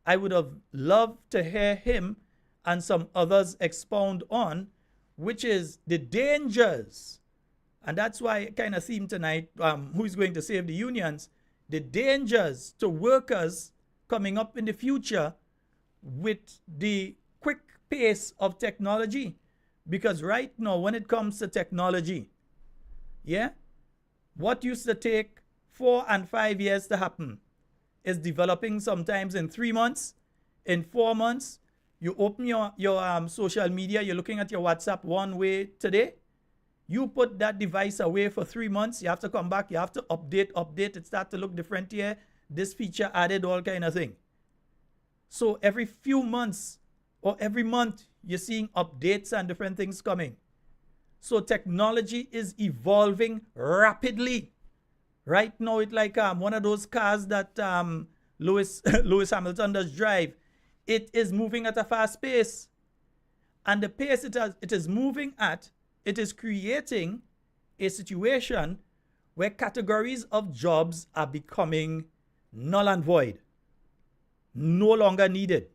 I would have loved to hear him and some others expound on, which is the dangers. And that's why I kind of theme tonight, who's going to save the unions, the dangers to workers coming up in the future with the quick pace of technology. Because right now, when it comes to technology, what used to take 4 and 5 years to happen is developing sometimes in 3 months, in 4 months. You open your social media, you're looking at your WhatsApp one way today. You put that device away for 3 months, you have to come back, you have to update, it starts to look different here. This feature added, all kind of thing. So every few months or every month, you're seeing updates and different things coming. So technology is evolving rapidly. Right now, it's like one of those cars that Lewis Hamilton does drive. It is moving at a fast pace. And the pace it is moving at, it is creating a situation where categories of jobs are becoming null and void, no longer needed.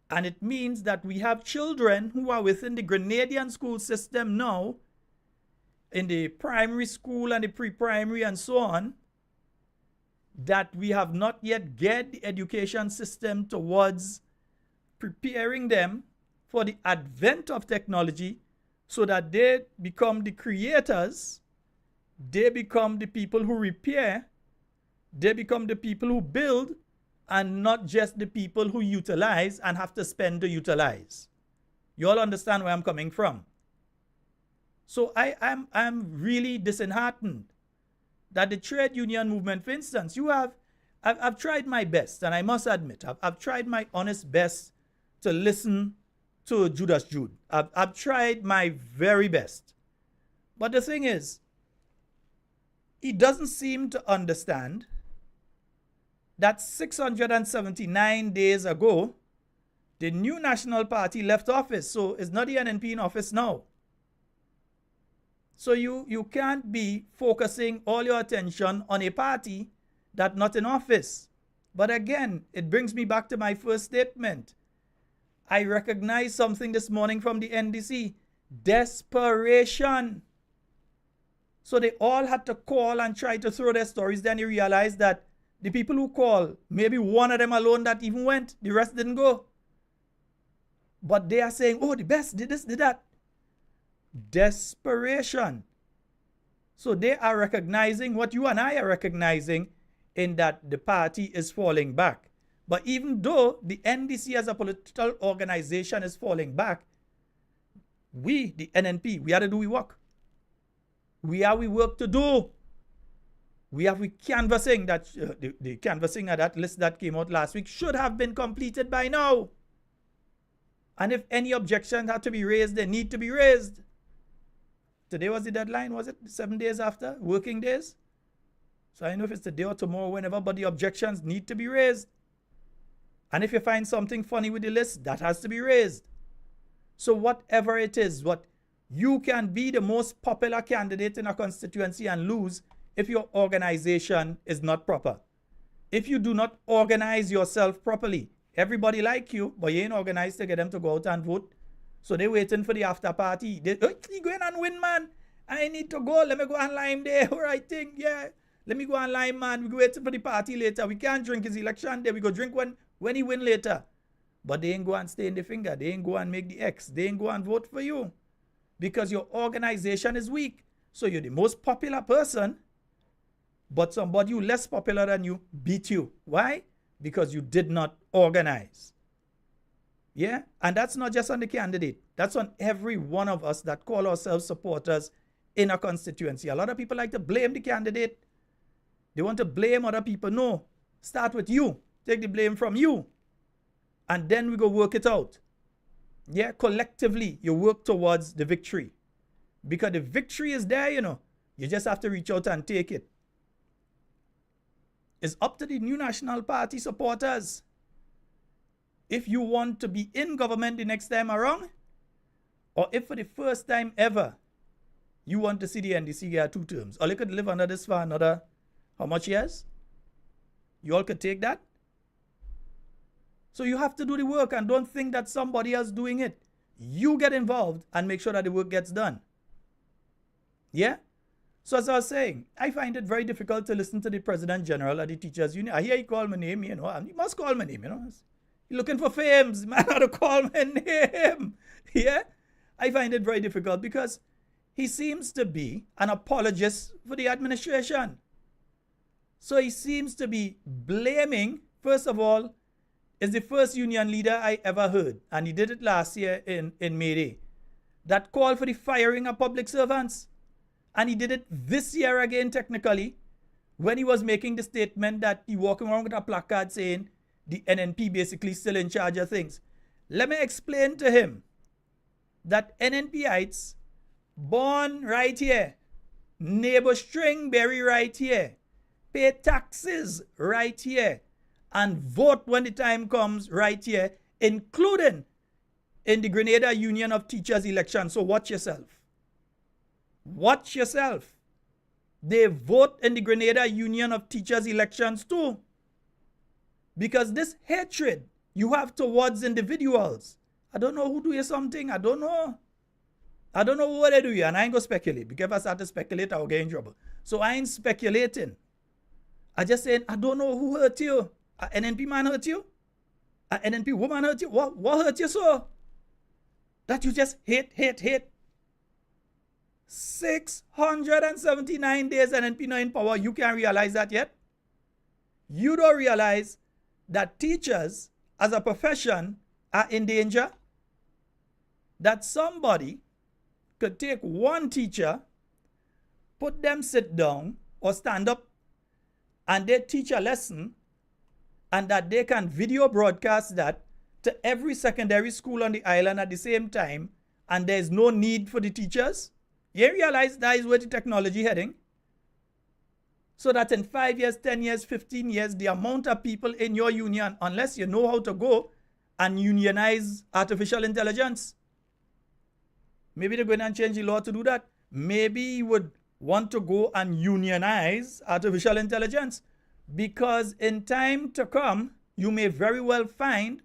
And it means that we have children who are within the Grenadian school system now, in the primary school and the pre-primary and so on, that we have not yet geared the education system towards preparing them for the advent of technology so that they become the creators, they become the people who repair, they become the people who build, and not just the people who utilize and have to spend to utilize. You all understand where I'm coming from. So I'm really disheartened that the trade union movement, for instance, I've tried my best, and I must admit, I've tried my honest best to listen to Judas Jude. I've tried my very best. But the thing is, he doesn't seem to understand that 679 days ago, the new National Party left office. So it's not the NNP in office now. So you can't be focusing all your attention on a party that's not in office. But again, it brings me back to my first statement. I recognize something this morning from the NDC. Desperation. So they all had to call and try to throw their stories. Then you realize that the people who call, maybe one of them alone that even went, the rest didn't go. But they are saying, oh, the best did this, did that. Desperation. So they are recognizing what you and I are recognizing, in that the party is falling back. But even though the NDC as a political organization is falling back, we, the NNP, we have to do we work. We work to do. We canvassing that the canvassing of that list that came out last week should have been completed by now. And if any objections had to be raised, they need to be raised. Today was the deadline, was it? 7 days after? Working days? So I don't know if it's today or tomorrow, whenever, but the objections need to be raised. And if you find something funny with the list, that has to be raised. So whatever it is, what you can be the most popular candidate in a constituency and lose if your organization is not proper. If you do not organize yourself properly, everybody like you, but you ain't organized to get them to go out and vote. So they waiting for the after party. They go in and win, man. I need to go. Let me go and lime there. All right, thing, yeah. Let me go and lime, man. We go waiting for the party later. We can't drink his election day. We go drink when he win later. But they ain't go and stay in the finger. They ain't go and make the X. They ain't go and vote for you. Because your organization is weak. So you're the most popular person, but somebody who less popular than you beat you. Why? Because you did not organize. Yeah? And that's not just on the candidate. That's on every one of us that call ourselves supporters in a constituency. A lot of people like to blame the candidate. They want to blame other people. No. Start with you. Take the blame from you. And then we go work it out. Yeah? Collectively, you work towards the victory. Because the victory is there, you know. You just have to reach out and take it. It's up to the New National Party supporters. If you want to be in government the next time around, or if for the first time ever, you want to see the NDC get 2 terms, or you could live under this for another, how much years? You all could take that? So you have to do the work and don't think that somebody else doing it. You get involved and make sure that the work gets done. Yeah? So as I was saying, I find it very difficult to listen to the President General of the Teachers Union. I hear he call my name, and he must call my name, He's looking for fame, man, how to call my name. Yeah? I find it very difficult because he seems to be an apologist for the administration. So he seems to be blaming, first of all, is the first union leader I ever heard, and he did it last year in Mayday, that called for the firing of public servants. And he did it this year again, technically, when he was making the statement that he walking around with a placard saying the NNP basically still in charge of things. Let me explain to him that NNPites born right here, neighbor stringberry right here, pay taxes right here, and vote when the time comes right here, including in the Grenada Union of Teachers election. So watch yourself. Watch yourself. They vote in the Grenada Union of Teachers elections too. Because this hatred you have towards individuals, I don't know who do you something, I don't know what they do you, and I ain't gonna speculate, because if I start to speculate, I'll get in trouble. So I ain't speculating. I just saying, I don't know who hurt you. An NNP man hurt you? An NNP woman hurt you? What hurt you so? That you just hate. 679 days NNP not in power. You can't realize that yet? You don't realize that teachers as a profession are in danger? That somebody could take one teacher, put them sit down or stand up, and they teach a lesson, and that they can video broadcast that to every secondary school on the island at the same time, and there's no need for the teachers? You realize that is where the technology heading? So that in 5 years, 10 years, 15 years, the amount of people in your union, unless you know how to go and unionize artificial intelligence, maybe they're going to change the law to do that. Maybe you would want to go and unionize artificial intelligence, because in time to come, you may very well find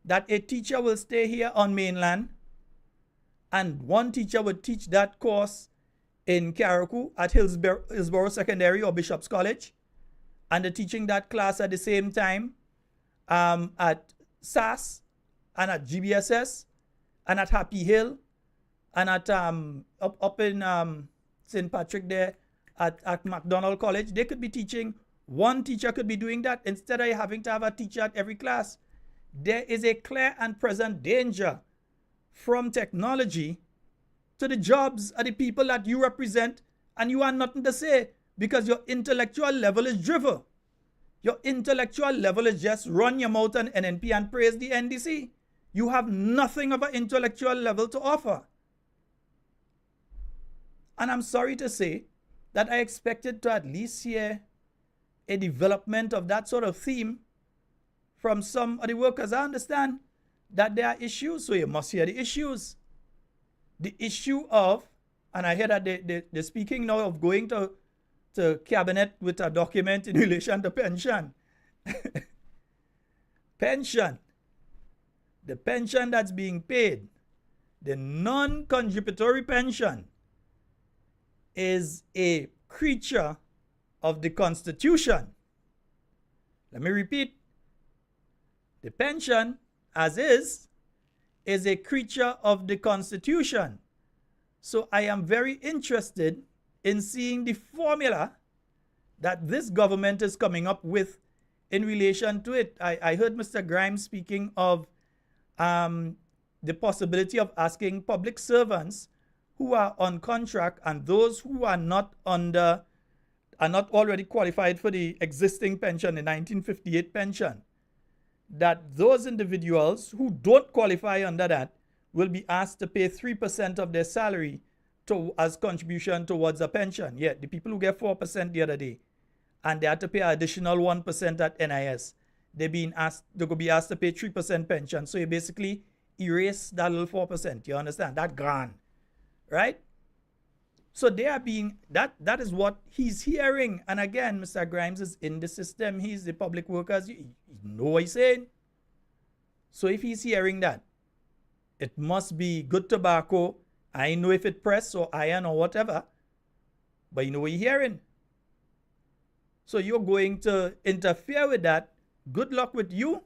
that a teacher will stay here on mainland, and one teacher would teach that course in Carriacou at Hillsborough Secondary or Bishop's College, and they're teaching that class at the same time at SAS and at GBSS and at Happy Hill and at up in St. Patrick there at MacDonald College. They could be teaching, one teacher could be doing that instead of having to have a teacher at every class. There is a clear and present danger from technology to the jobs of the people that you represent, and you have nothing to say because your intellectual level is drivel. Your intellectual level is just run your mouth on NNP and praise the NDC. You have nothing of an intellectual level to offer. And I'm sorry to say that I expected to at least hear a development of that sort of theme from some of the workers. I understand that there are issues, so you must hear the issues. The issue of, and I hear that they're speaking now of going to cabinet with a document in relation to pension. Pension. The pension that's being paid, the non-contributory pension, is a creature of the Constitution. Let me repeat. The pension, as is a creature of the Constitution. So I am very interested in seeing the formula that this government is coming up with in relation to it. I heard Mr. Grimes speaking of the possibility of asking public servants who are on contract and those who are not already qualified for the existing pension, the 1958 pension, that those individuals who don't qualify under that will be asked to pay 3% of their salary as contribution towards a pension. Yeah, the people who get 4% the other day and they had to pay additional 1% at NIS. They're going to be asked to pay 3% pension. So you basically erase that little 4%. You understand? That grand. Right? So they are being, that is what he's hearing. And again, Mr. Grimes is in the system. He's the public workers. You know what he's saying? So if he's hearing that, it must be good tobacco. I know if it press or iron or whatever. But you know what you're hearing. So you're going to interfere with that. Good luck with you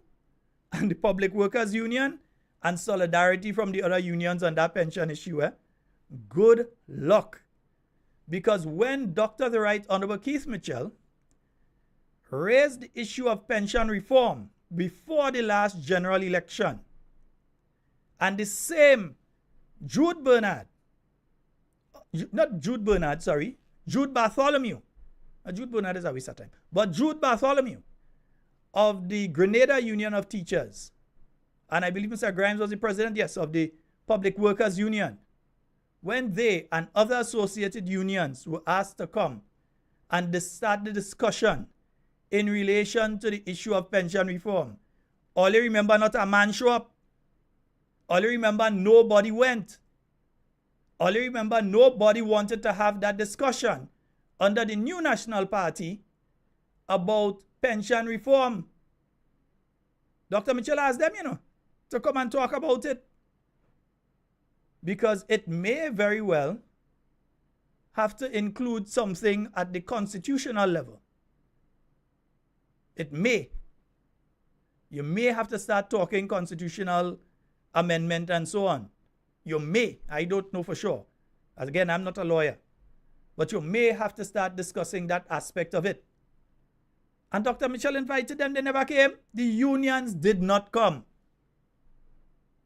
and the Public Workers Union and solidarity from the other unions on that pension issue. Good luck. Because when Dr. the Right Honorable Keith Mitchell raised the issue of pension reform before the last general election, and the same Jude Bartholomew, Jude Bernard is a waste of time, but Jude Bartholomew of the Grenada Union of Teachers, and I believe Mr. Grimes was the president, yes, of the Public Workers Union, when they and other associated unions were asked to come and start the discussion in relation to the issue of pension reform, all you remember, not a man show up. All you remember, nobody went. All you remember, nobody wanted to have that discussion under the new National Party about pension reform. Dr. Mitchell asked them, to come and talk about it. Because it may very well have to include something at the constitutional level. It may. You may have to start talking constitutional amendment and so on. You may. I don't know for sure. Again, I'm not a lawyer. But you may have to start discussing that aspect of it. And Dr. Mitchell invited them. They never came. The unions did not come.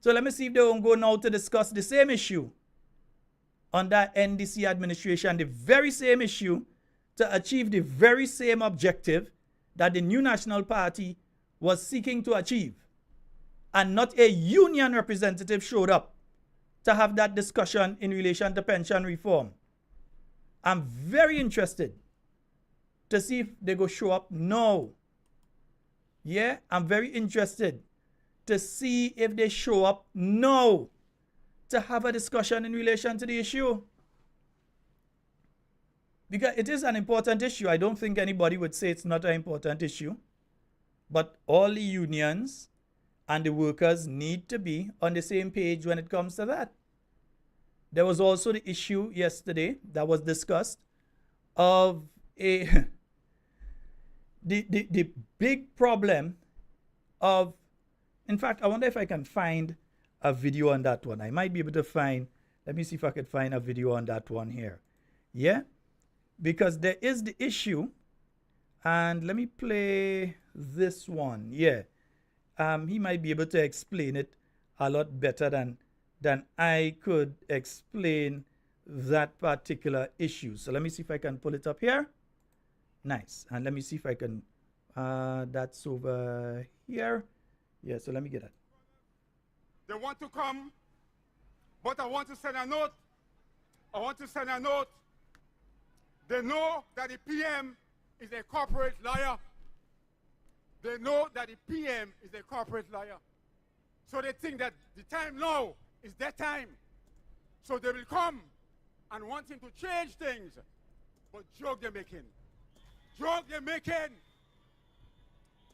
So let me see if they won't go now to discuss the same issue under NDC administration, the very same issue to achieve the very same objective that the new National Party was seeking to achieve. And not a union representative showed up to have that discussion in relation to pension reform. I'm very interested to see if they go show up now. Yeah, I'm very interested to see if they show up now to have a discussion in relation to the issue. Because it is an important issue. I don't think anybody would say it's not an important issue. But all the unions and the workers need to be on the same page when it comes to that. There was also the issue yesterday that was discussed of the big problem of, in fact, I wonder if I can find a video on that one. I might be able to find, let me see if I could find a video on that one here. Yeah? Because there is the issue, and let me play this one. Yeah. He might be able to explain it a lot better than I could explain that particular issue. So let me see if I can pull it up here. Nice. And let me see if I can, that's over here. Yeah, so let me get it. They want to come, but I want to send a note. I want to send a note. They know that the PM is a corporate liar. They know that the PM is a corporate liar. So they think that the time now is their time. So they will come and wanting to change things. But joke they're making. Joke they're making.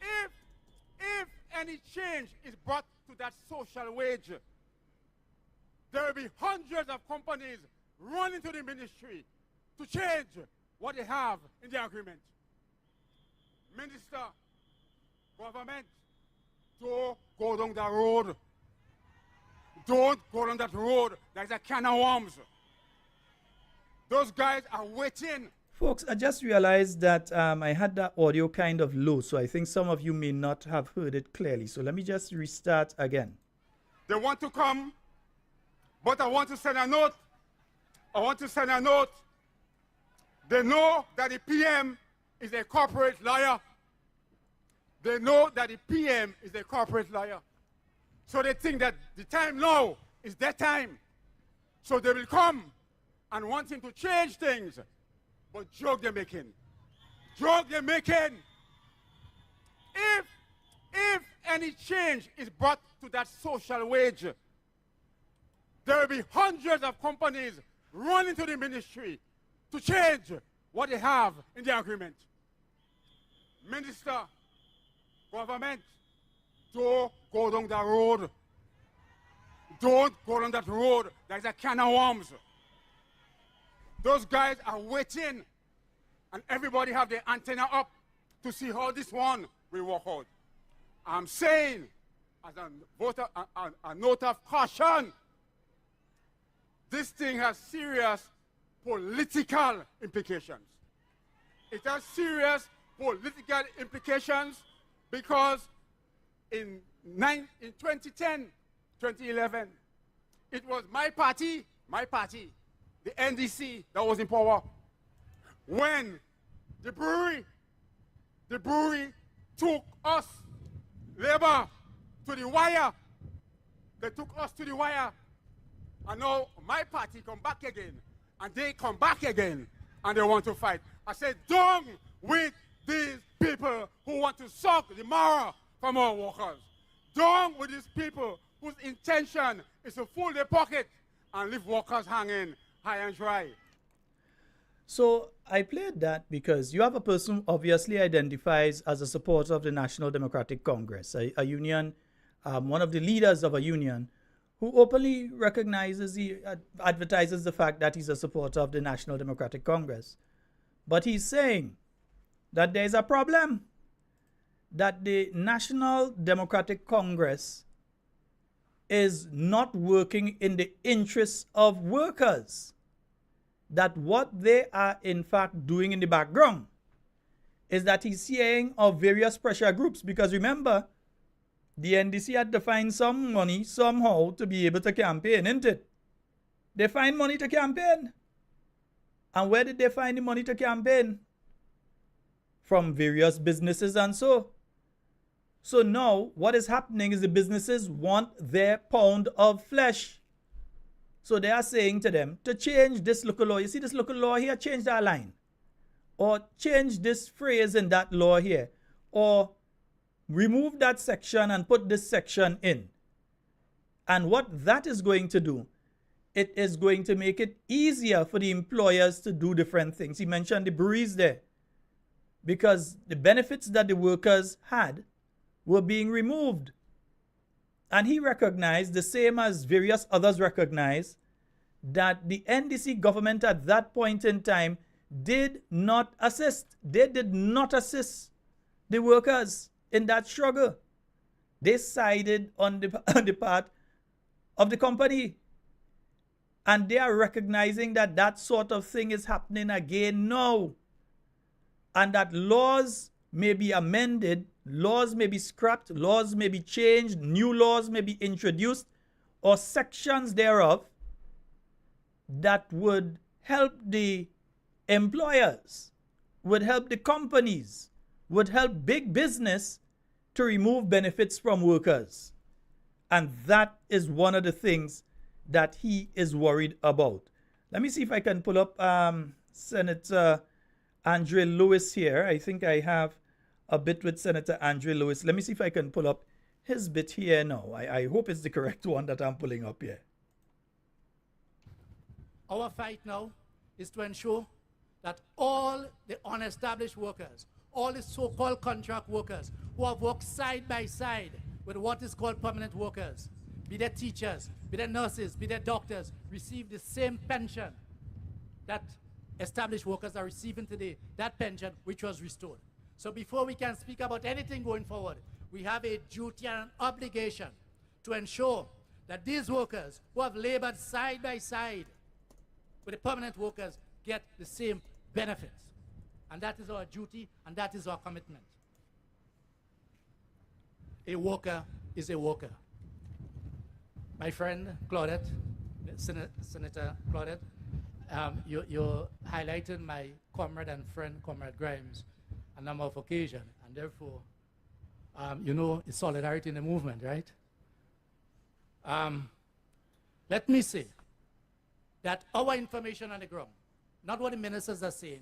If any change is brought to that social wage, there will be hundreds of companies running to the ministry to change what they have in the agreement. Minister, government, don't go down that road. Don't go down that road. There's a can of worms. Those guys are waiting. Folks, I just realized that I had that audio kind of low, so I think some of you may not have heard it clearly. So let me just restart again. They want to come, but I want to send a note. I want to send a note. They know that the PM is a corporate liar. They know that the PM is a corporate liar. So they think that the time now is their time. So they will come and wanting to change things. But joke they're making. drug they're making. If any change is brought to that social wage, there will be hundreds of companies running to the ministry to change what they have in the agreement. Minister, government, don't go down that road. Don't go down that road. There's a can of worms. Those guys are waiting, and everybody have their antenna up to see how this one will work out. I'm saying, as a note of caution, this thing has serious political implications. It has serious political implications because in 2010, 2011, it was my party, the NDC, that was in power. When the brewery took us, Labour, to the wire. They took us to the wire. And now my party come back again. And they come back again. And they want to fight. I said, down with these people who want to suck the marrow from our workers. Down with these people whose intention is to fill their pocket and leave workers hanging high and dry. So I played that because you have a person who obviously identifies as a supporter of the National Democratic Congress, a union, one of the leaders of a union, who openly recognizes, advertises the fact that he's a supporter of the National Democratic Congress. But he's saying that there's a problem, that the National Democratic Congress is not working in the interests of workers. That what they are in fact doing in the background is that he's saying of various pressure groups, because remember, the NDC had to find some money somehow to be able to campaign, isn't it? They find money to campaign. And where did they find the money to campaign? From various businesses and so. So now what is happening is the businesses want their pound of flesh. So they are saying to them to change this local law. You see this local law here? Change that line. Or change this phrase in that law here. Or remove that section and put this section in. And what that is going to do, it is going to make it easier for the employers to do different things. He mentioned the breweries there. Because the benefits that the workers had were being removed. And he recognized, the same as various others recognized, that the NDC government at that point in time did not assist. They did not assist the workers in that struggle. They sided on the part of the company. And they are recognizing that that sort of thing is happening again now. And that laws may be amended, laws may be scrapped, laws may be changed, new laws may be introduced, or sections thereof that would help the employers, would help the companies, would help big business to remove benefits from workers. And that is one of the things that he is worried about. Let me see if I can pull up Senator Andre Lewis here. I think I have a bit with Senator Andre Lewis. Let me see if I can pull up his bit here now. I hope it's the correct one that I'm pulling up here. Our fight now is to ensure that all the unestablished workers, all the so-called contract workers who have worked side by side with what is called permanent workers, be they teachers, be they nurses, be they doctors, receive the same pension that established workers are receiving today, that pension which was restored. So before we can speak about anything going forward, we have a duty and an obligation to ensure that these workers who have labored side by side with the permanent workers get the same benefits. And that is our duty, and that is our commitment. A worker is a worker. My friend Claudette, Senator Claudette, you highlighted my comrade and friend, Comrade Grimes, a number of occasions, and therefore, you know, it's solidarity in the movement, right? Let me say that our information on the ground, not what the ministers are saying,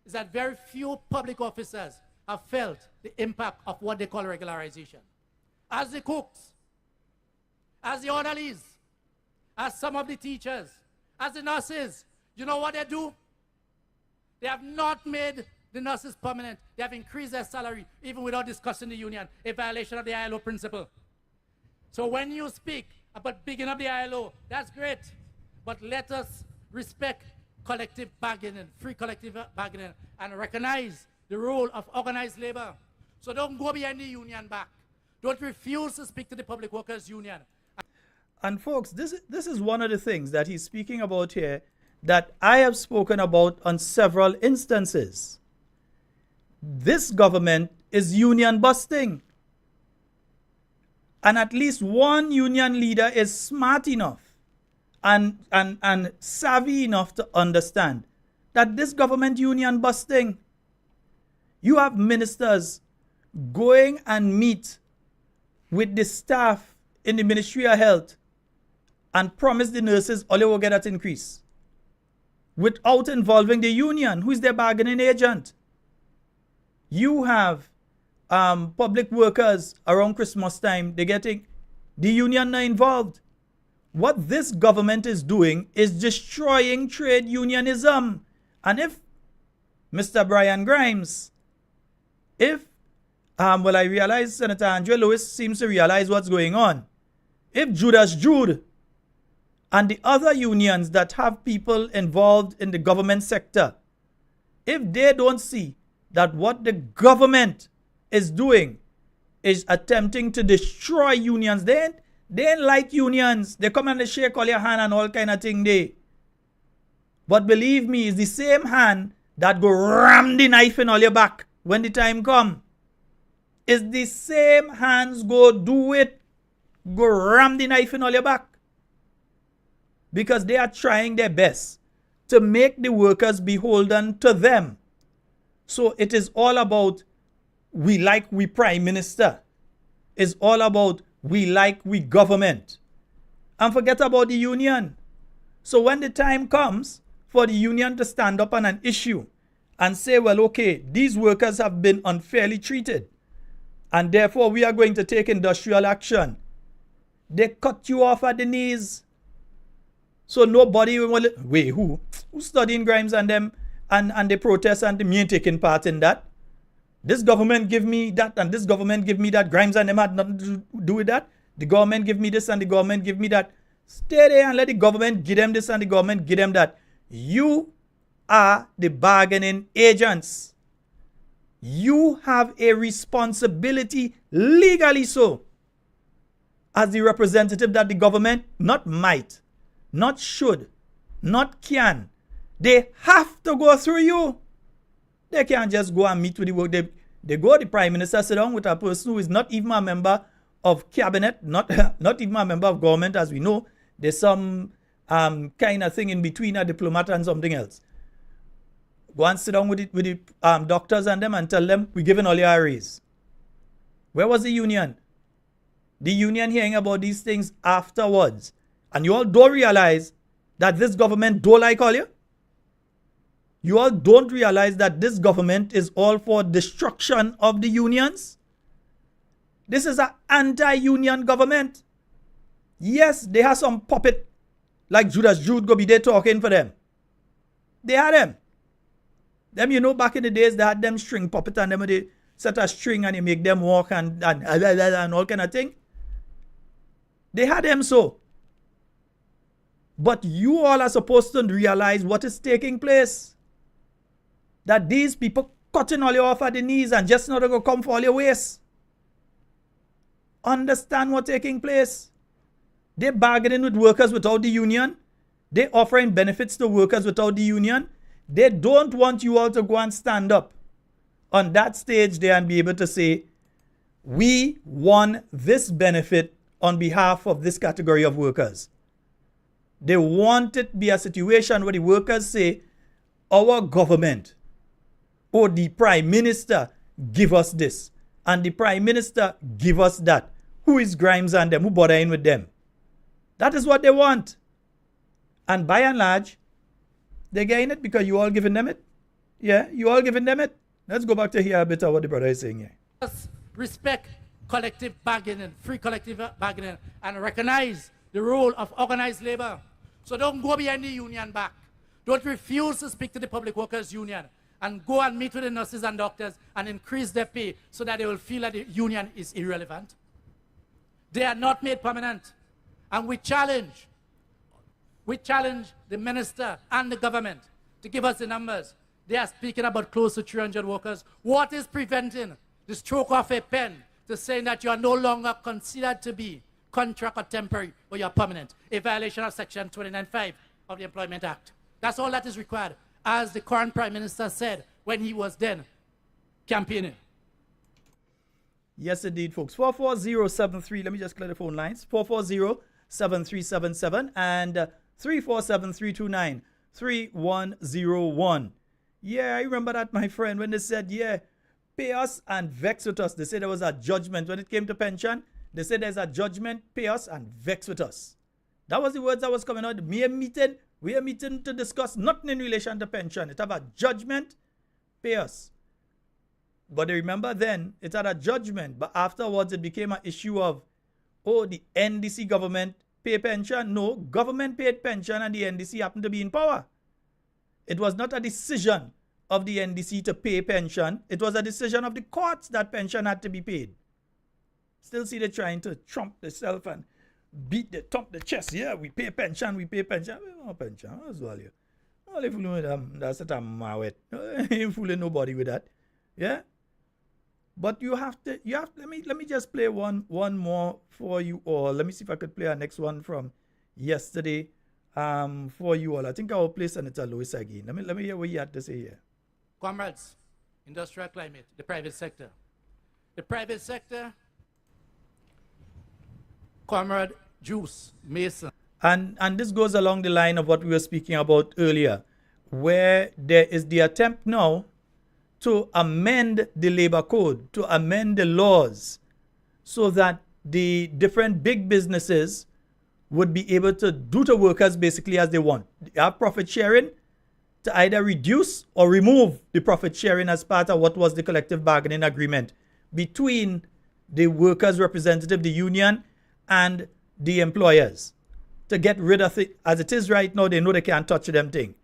is that very few public officers have felt the impact of what they call regularization. As the cooks, as the orderlies, as some of the teachers, as the nurses, you know what they do? They have not made the nurses permanent. They have increased their salary, even without discussing the union, a violation of the ILO principle. So when you speak about bigging up the ILO, that's great. But let us respect collective bargaining, free collective bargaining, and recognize the role of organized labor. So don't go behind the union back. Don't refuse to speak to the Public Workers Union. And folks, this is one of the things that he's speaking about here that I have spoken about on several instances. This government is union busting. And at least one union leader is smart enough and savvy enough to understand that this government union busting. You have ministers going and meet with the staff in the Ministry of Health and promise the nurses all they will get that increase without involving the union, who is their bargaining agent. You have public workers around Christmas time, they're getting the union not involved. What this government is doing is destroying trade unionism. And if Mr. Brian Grimes, I realize Senator Andrew Lewis seems to realize what's going on. If Judas Jude and the other unions that have people involved in the government sector, if they don't see that what the government is doing is attempting to destroy unions, they ain't like unions. They come and they shake all your hand and all kind of thing there. But believe me, it's the same hand that go ram the knife in all your back when the time come. It's the same hands go do it. Go ram the knife in all your back. Because they are trying their best to make the workers beholden to them. So it is all about we prime minister. It's all about we government. And forget about the union. So when the time comes for the union to stand up on an issue and say, well, okay, these workers have been unfairly treated, and therefore we are going to take industrial action, they cut you off at the knees. So nobody will, wait, who's studying Grimes and them and they protest and me ain't taking part in that? This government give me that and this government give me that. Grimes and them had nothing to do with that. The government give me this and the government give me that. Stay there and let the government give them this and the government give them that. You are the bargaining agents. You have a responsibility, legally so, as the representative that the government not might, not should, not can. They have to go through you. They can't just go and meet with the work. They go, the prime minister sit down with a person who is not even a member of cabinet, not even a member of government, as we know. There's some kind of thing in between, a diplomat and something else. Go and sit down with the doctors and them and tell them, we're giving all your a raise. Where was the union? The union hearing about these things afterwards. And you all don't realize that this government don't like all you? You all don't realize that this government is all for destruction of the unions? This is an anti-union government. Yes, they have some puppet like Judas Jude go be there talking for them. They had them. Them, you know, back in the days, they had them string puppet and them they set a string and they make them walk and all kind of thing. They had them so. But you all are supposed to realize what is taking place. That these people cutting all you off at the knees and just not going to come for all your waist. Understand what's taking place. They're bargaining with workers without the union. They're offering benefits to workers without the union. They don't want you all to go and stand up on that stage there and be able to say, we won this benefit on behalf of this category of workers. They want it to be a situation where the workers say, our government or the prime minister give us this and the prime minister give us that. Who is Grimes and them? Who bothering with them? That is what they want. And by and large, they're getting it because you all giving them it. Yeah, you all giving them it? Let's go back to hear a bit of what the brother is saying here. Let's respect collective bargaining, free collective bargaining, and recognize the role of organized labor. So don't go behind the union back. Don't refuse to speak to the public workers union and go and meet with the nurses and doctors and increase their pay so that they will feel that the union is irrelevant. They are not made permanent. And we challenge the minister and the government to give us the numbers. They are speaking about close to 300 workers. What is preventing the stroke of a pen to saying that you are no longer considered to be contract or temporary, but you are permanent? A violation of Section 29.5 of the Employment Act. That's all that is required, as the current Prime Minister said when he was then campaigning. Yes, indeed, folks. 44073. Let me just clear the phone lines. 440-7377 and 347-329-3101. Yeah, I remember that, my friend, when they said, yeah, pay us and vex with us. They said there was a judgment. When it came to pension, they said there's a judgment, pay us and vex with us. That was the words that was coming out. We are meeting to discuss nothing in relation to pension. It have a judgment, pay us. But remember then, it had a judgment, but afterwards it became an issue of, oh, the NDC government pay pension. No, government paid pension and the NDC happened to be in power. It was not a decision of the NDC to pay pension. It was a decision of the courts that pension had to be paid. Still see they trying to trump themselves and thump the chest. Yeah, we pay pension, we pay pension. No pension, as well. All you fooling with them, that's what I'm with. Ain't fooling nobody with that. Yeah? But you have to let me just play one more for you all. Let me see if I could play our next one from yesterday for you all. I think I will play Senator Lewis again. Let me hear what he had to say here. Comrades, industrial climate, the private sector. The private sector, Comrade Juice Mason. And this goes along the line of what we were speaking about earlier, where there is the attempt now to amend the labor code, to amend the laws, so that the different big businesses would be able to do to workers basically as they want. They have profit sharing, to either reduce or remove the profit sharing as part of what was the collective bargaining agreement between the workers' representative, the union, and the employers. To get rid of it, as it is right now, they know they can't touch them thing.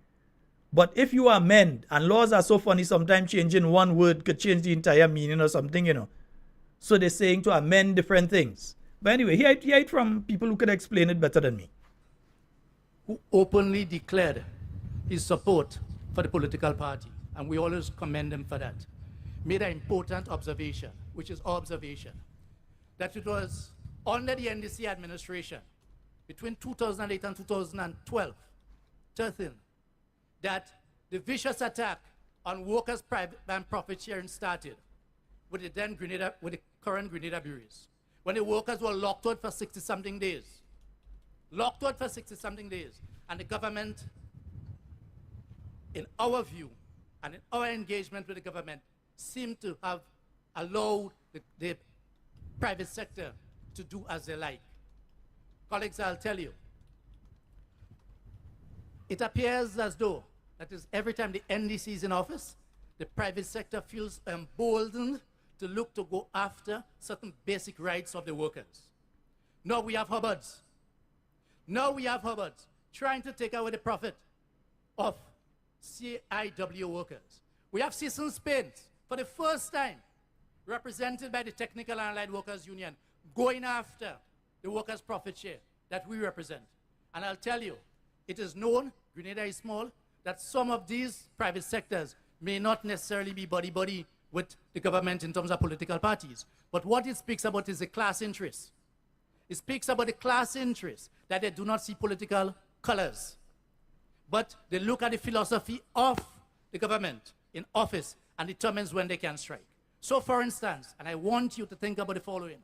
But if you amend, and laws are so funny, sometimes changing one word could change the entire meaning or something, So they're saying to amend different things. But anyway, hear it from people who could explain it better than me. Who openly declared his support for the political party, and we always commend him for that, made an important observation, which is our observation, that it was under the NDC administration between 2008 and 2012, 13, that the vicious attack on workers' private and profit sharing started with the current Grenada breweries, when the workers were locked out for 60-something days. And the government, in our view, and in our engagement with the government, seemed to have allowed the private sector to do as they like. Colleagues, I'll tell you, it appears as though that is every time the NDC is in office, the private sector feels emboldened to look to go after certain basic rights of the workers. Now we have Hubbards. Trying to take away the profit of CIW workers. We have Citizens Paint, for the first time, represented by the Technical and Allied Workers Union, going after the workers' profit share that we represent. And I'll tell you, it is known, Grenada is small, that some of these private sectors may not necessarily be buddy-buddy with the government in terms of political parties. But what it speaks about is the class interest. It speaks about the class interest, that they do not see political colors, but they look at the philosophy of the government in office and determines when they can strike. So for instance, and I want you to think about the following.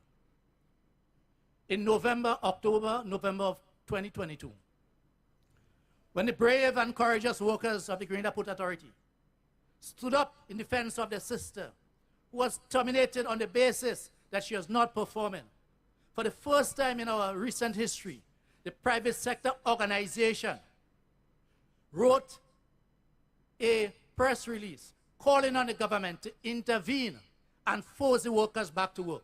In November of 2022, when the brave and courageous workers of the Grenada Port Authority stood up in defense of their sister, who was terminated on the basis that she was not performing, for the first time in our recent history, the private sector organization wrote a press release calling on the government to intervene and force the workers back to work,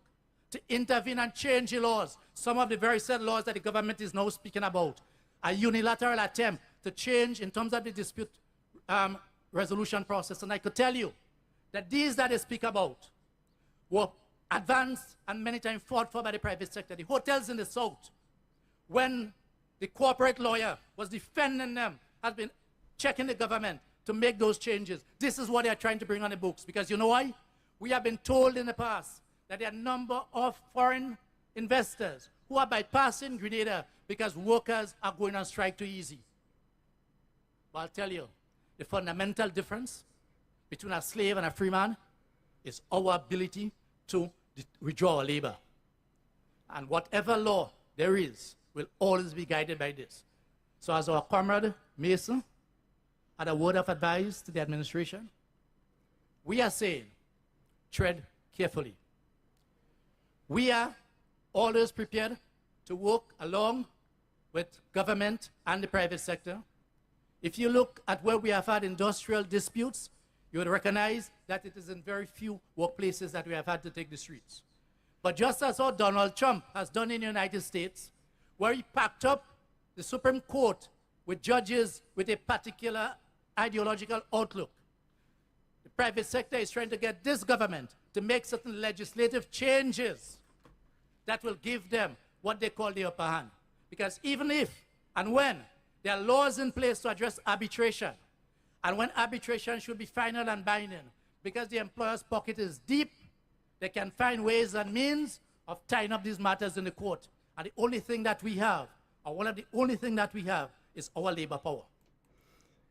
to intervene and change the laws, some of the very said laws that the government is now speaking about, a unilateral attempt to change in terms of the dispute resolution process. And I could tell you that these that they speak about were advanced and many times fought for by the private sector. The hotels in the South, when the corporate lawyer was defending them, has been checking the government to make those changes. This is what they are trying to bring on the books. Because you know why? We have been told in the past that there are a number of foreign investors who are bypassing Grenada because workers are going on strike too easy. But I'll tell you, the fundamental difference between a slave and a free man is our ability to withdraw our labor. And whatever law there is will always be guided by this. So as our comrade Mason had a word of advice to the administration, we are saying, tread carefully. We are always prepared to work along with government and the private sector. If you look at where we have had industrial disputes, you would recognize that it is in very few workplaces that we have had to take the streets. But just as how Donald Trump has done in the United States, where he packed up the Supreme Court with judges with a particular ideological outlook, the private sector is trying to get this government to make certain legislative changes that will give them what they call the upper hand. Because even if and when there are laws in place to address arbitration, and when arbitration should be final and binding, because the employer's pocket is deep, they can find ways and means of tying up these matters in the court. And the only thing that we have, or one of the only thing that we have, is our labor power.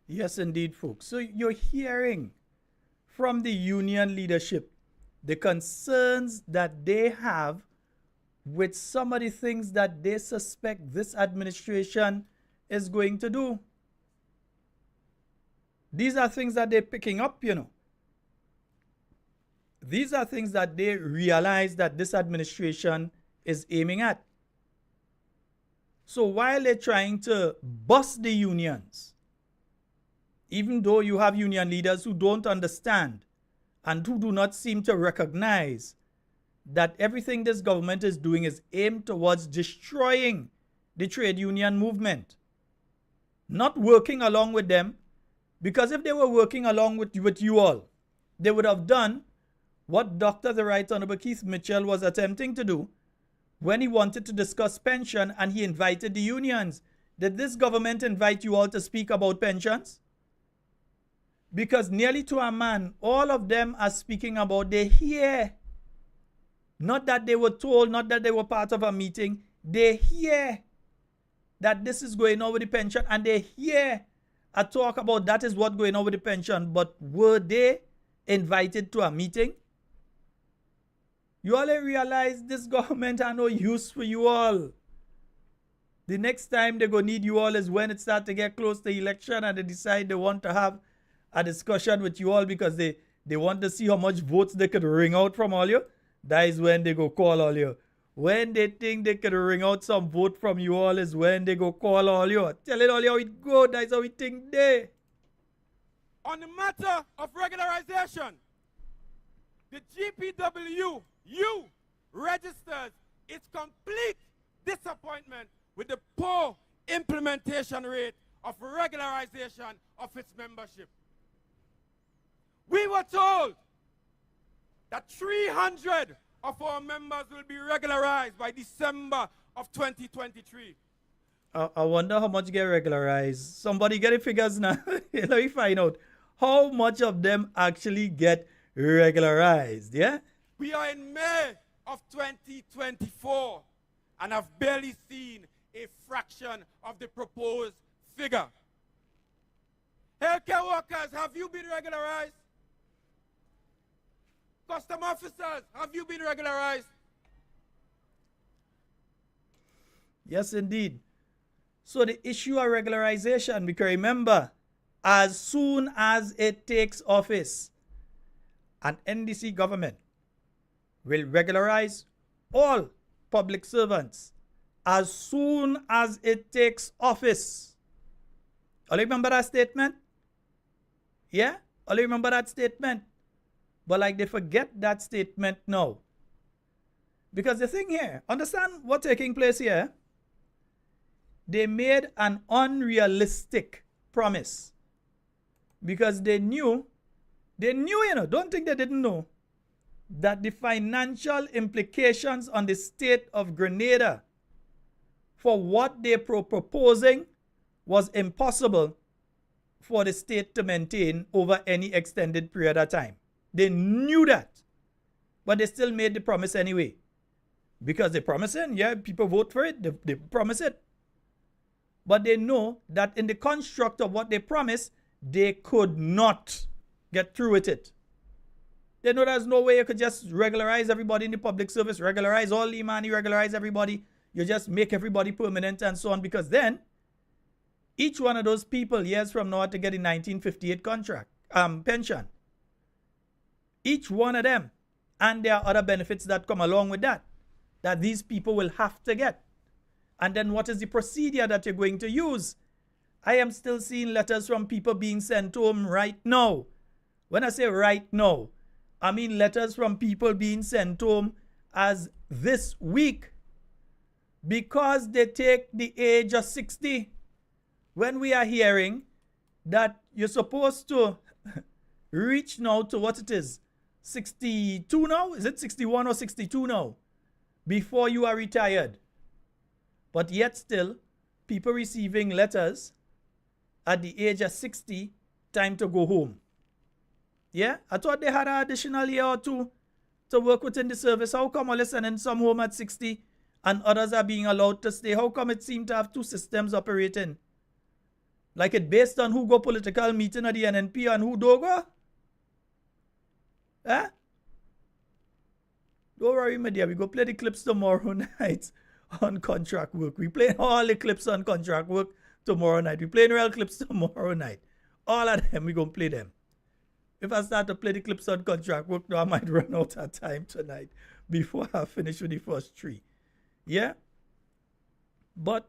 Yes, indeed, folks. So you're hearing from the union leadership the concerns that they have with some of the things that they suspect this administration is going to do. These are things that they're picking up, you know. These are things that they realize that this administration is aiming at. So while they're trying to bust the unions, even though you have union leaders who don't understand and who do not seem to recognize that everything this government is doing is aimed towards destroying the trade union movement, not working along with them, because if they were working along with you all, they would have done what Dr. the Right Honorable Keith Mitchell was attempting to do when he wanted to discuss pension and he invited the unions. Did this government invite you all to speak about pensions? Because nearly to a man, all of them are speaking about they hear. Not that they were told, not that they were part of a meeting. They hear that this is going on with the pension, and they hear a talk about that is what going on with the pension. But were they invited to a meeting? You all realize this government are no use for you all. The next time they're going to need you all is when it starts to get close to election and they decide they want to have a discussion with you all because they want to see how much votes they could wring out from all you. That is when they go call all you. When they think they could wring out some vote from you all is when they go call all you. Tell it all you how it go. That is how we think they. On the matter of regularization, the GPW registers its complete disappointment with the poor implementation rate of regularization of its membership. We were told that 300 of our members will be regularized by December of 2023. I wonder how much get regularized. Somebody get the figures now. Let me find out how much of them actually get regularized. Yeah? We are in May of 2024 and have barely seen a fraction of the proposed figure. Healthcare workers, have you been regularized? Custom officers, have you been regularized? Yes, indeed. So the issue of regularization, because remember, as soon as it takes office, an NDC government will regularize all public servants as soon as it takes office. All remember that statement? Yeah? All you remember that statement? But like they forget that statement now. Because the thing here, understand what's taking place here? They made an unrealistic promise. Because they knew, you know, don't think they didn't know, that the financial implications on the state of Grenada for what they were proposing was impossible for the state to maintain over any extended period of time. They knew that, but they still made the promise anyway. Because they promise it, yeah, people vote for it, they promise it. But they know that in the construct of what they promised, they could not get through with it. They know there's no way you could just regularize everybody in the public service, regularize all the money, regularize everybody. You just make everybody permanent and so on, because then each one of those people years from now to get a 1958 pension. Each one of them. And there are other benefits that come along with that these people will have to get. And then what is the procedure that you're going to use? I am still seeing letters from people being sent home right now. When I say right now, I mean letters from people being sent home as this week because they take the age of 60. When we are hearing that you're supposed to reach now to what it is, 62 now? Is it 61 or 62 now? Before you are retired. But yet still, people receiving letters at the age of 60, time to go home. Yeah? I thought they had an additional year or two to work within the service. How come we're sending some home at 60 and others are being allowed to stay? How come it seemed to have two systems operating? Like it based on who go political meeting at the NNP and who don't go? Eh? Don't worry, my dear. We go play the clips tomorrow night on contract work. We play all the clips on contract work tomorrow night. We play real clips tomorrow night. All of them, we going to play them. If I start to play the clips on contract work, now I might run out of time tonight before I finish with the first three. Yeah? But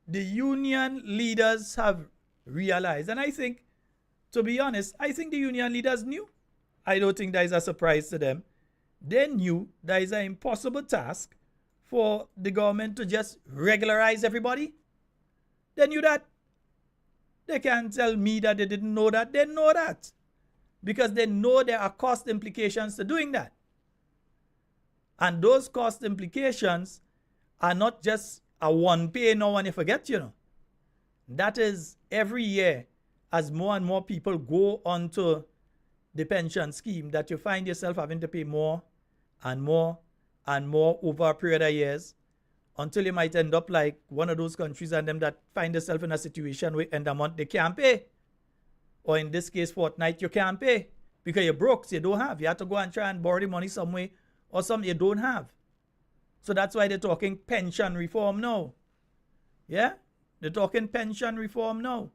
the union leaders have realized, and I think, to be honest, I think the union leaders knew. I don't think that is a surprise to them. They knew that is an impossible task for the government to just regularize everybody. They knew that. They can't tell me that they didn't know that. They know that. Because they know there are cost implications to doing that. And those cost implications are not just a one pay now and you forget, you know. That is every year as more and more people go onto the pension scheme that you find yourself having to pay more and more and more over a period of years until you might end up like one of those countries and them that find themselves in a situation where end of month they can't pay. Or in this case, fortnight, you can't pay because you're broke, so you don't have. You have to go and try and borrow the money some way or something you don't have. So that's why they're talking pension reform now. Yeah? They're talking pension reform now.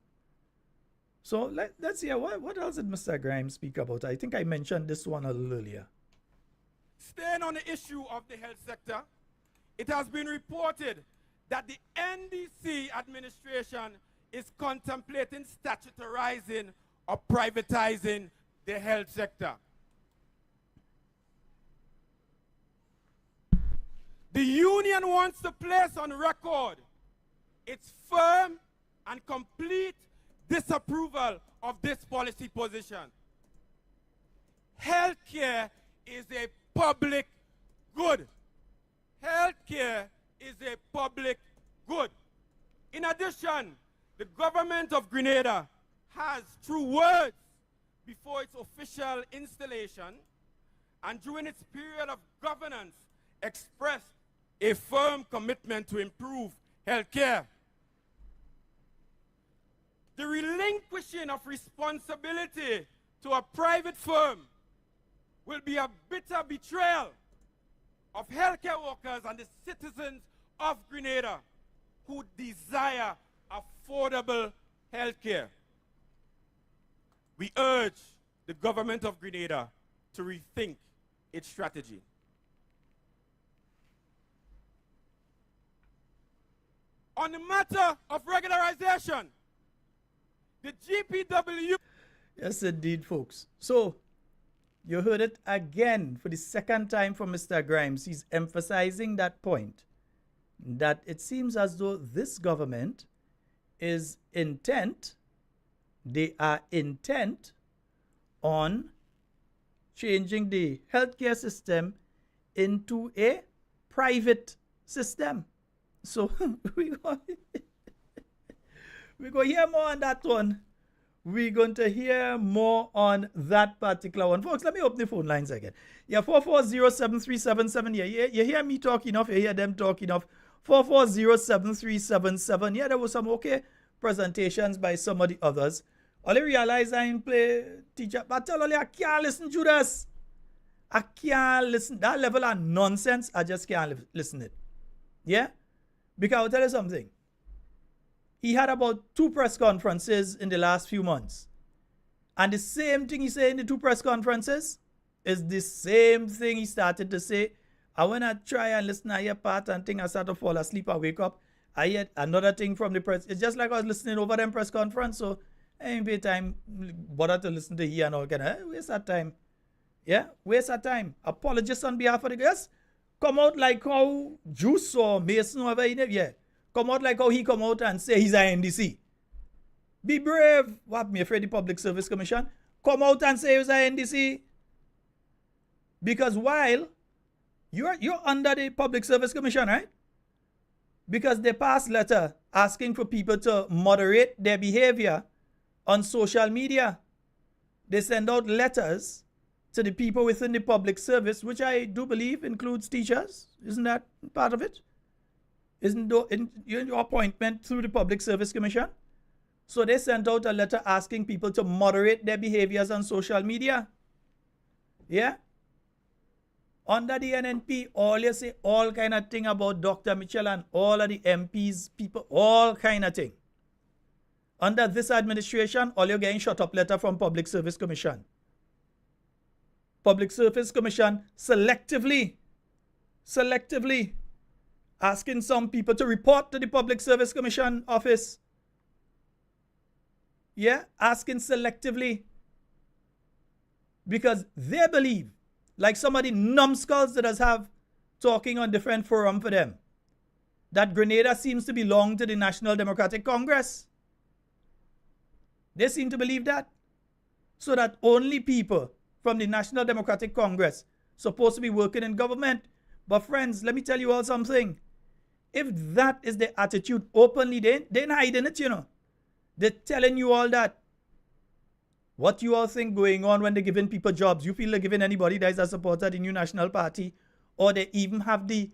So let's hear what else did Mr. Grimes speak about? I think I mentioned this one a little earlier. Staying on the issue of the health sector, it has been reported that the NDC administration is contemplating statutarizing or privatizing the health sector. The union wants to place on record its firm and complete disapproval of this policy position. Healthcare is a public good. Healthcare is a public good. In addition, the government of Grenada has, through words before its official installation and during its period of governance, expressed a firm commitment to improve healthcare. The relinquishing of responsibility to a private firm will be a bitter betrayal of healthcare workers and the citizens of Grenada who desire affordable healthcare. We urge the government of Grenada to rethink its strategy. On the matter of regularization, the GPW... Yes, indeed, folks. So, you heard it again for the second time from Mr. Grimes. He's emphasizing that point that it seems as though this government is they are intent on changing the healthcare system into a private system. So we're going to hear more on that one. We're going to hear more on that particular one. Folks, let me open the phone lines again. Yeah, 440-7377. Yeah, you hear me talk enough. You hear them talk enough. 440-7377. Yeah, there was some okay presentations by some of the others. Only realize I ain't play teacher. But tell you, I can't listen to this. I can't listen. That level of nonsense, I just can't listen it. Yeah? Because I'll tell you something. He had about 2 press conferences in the last few months. And the same thing he said in the 2 press conferences is the same thing he started to say. And when I try and listen to your part and think I start to fall asleep, I wake up, I hear another thing from the press. It's just like I was listening over them press conference, so I ain't pay time, bother to listen to here and all kind of, waste that time. Yeah, waste that time. Apologies on behalf of the guests. Come out like how Juice or Mason or whatever, yeah. Come out like how he come out and say he's a NDC. Be brave. What, me afraid the Public Service Commission? Come out and say he's a NDC. Because while you're under the Public Service Commission, right? Because they passed letter asking for people to moderate their behavior on social media. They send out letters to the people within the public service, which I do believe includes teachers. Isn't that part of it? Isn't your appointment through the Public Service Commission? So they sent out a letter asking people to moderate their behaviors on social media. Yeah? Under the NNP, all you say all kind of thing about Dr. Mitchell and all of the MPs, people, all kind of thing. Under this administration, all you're getting shut up letter from Public Service Commission. Public Service Commission selectively asking some people to report to the Public Service Commission office. Yeah, asking selectively. Because they believe, like some of the numbskulls that us have talking on different forum for them, that Grenada seems to belong to the National Democratic Congress. They seem to believe that. So that only people from the National Democratic Congress supposed to be working in government. But friends, let me tell you all something. If that is the attitude openly, they're hiding it, you know. They're telling you all that. What you all think going on when they're giving people jobs? You feel they're giving anybody that is a supporter of the New National Party, or they even have the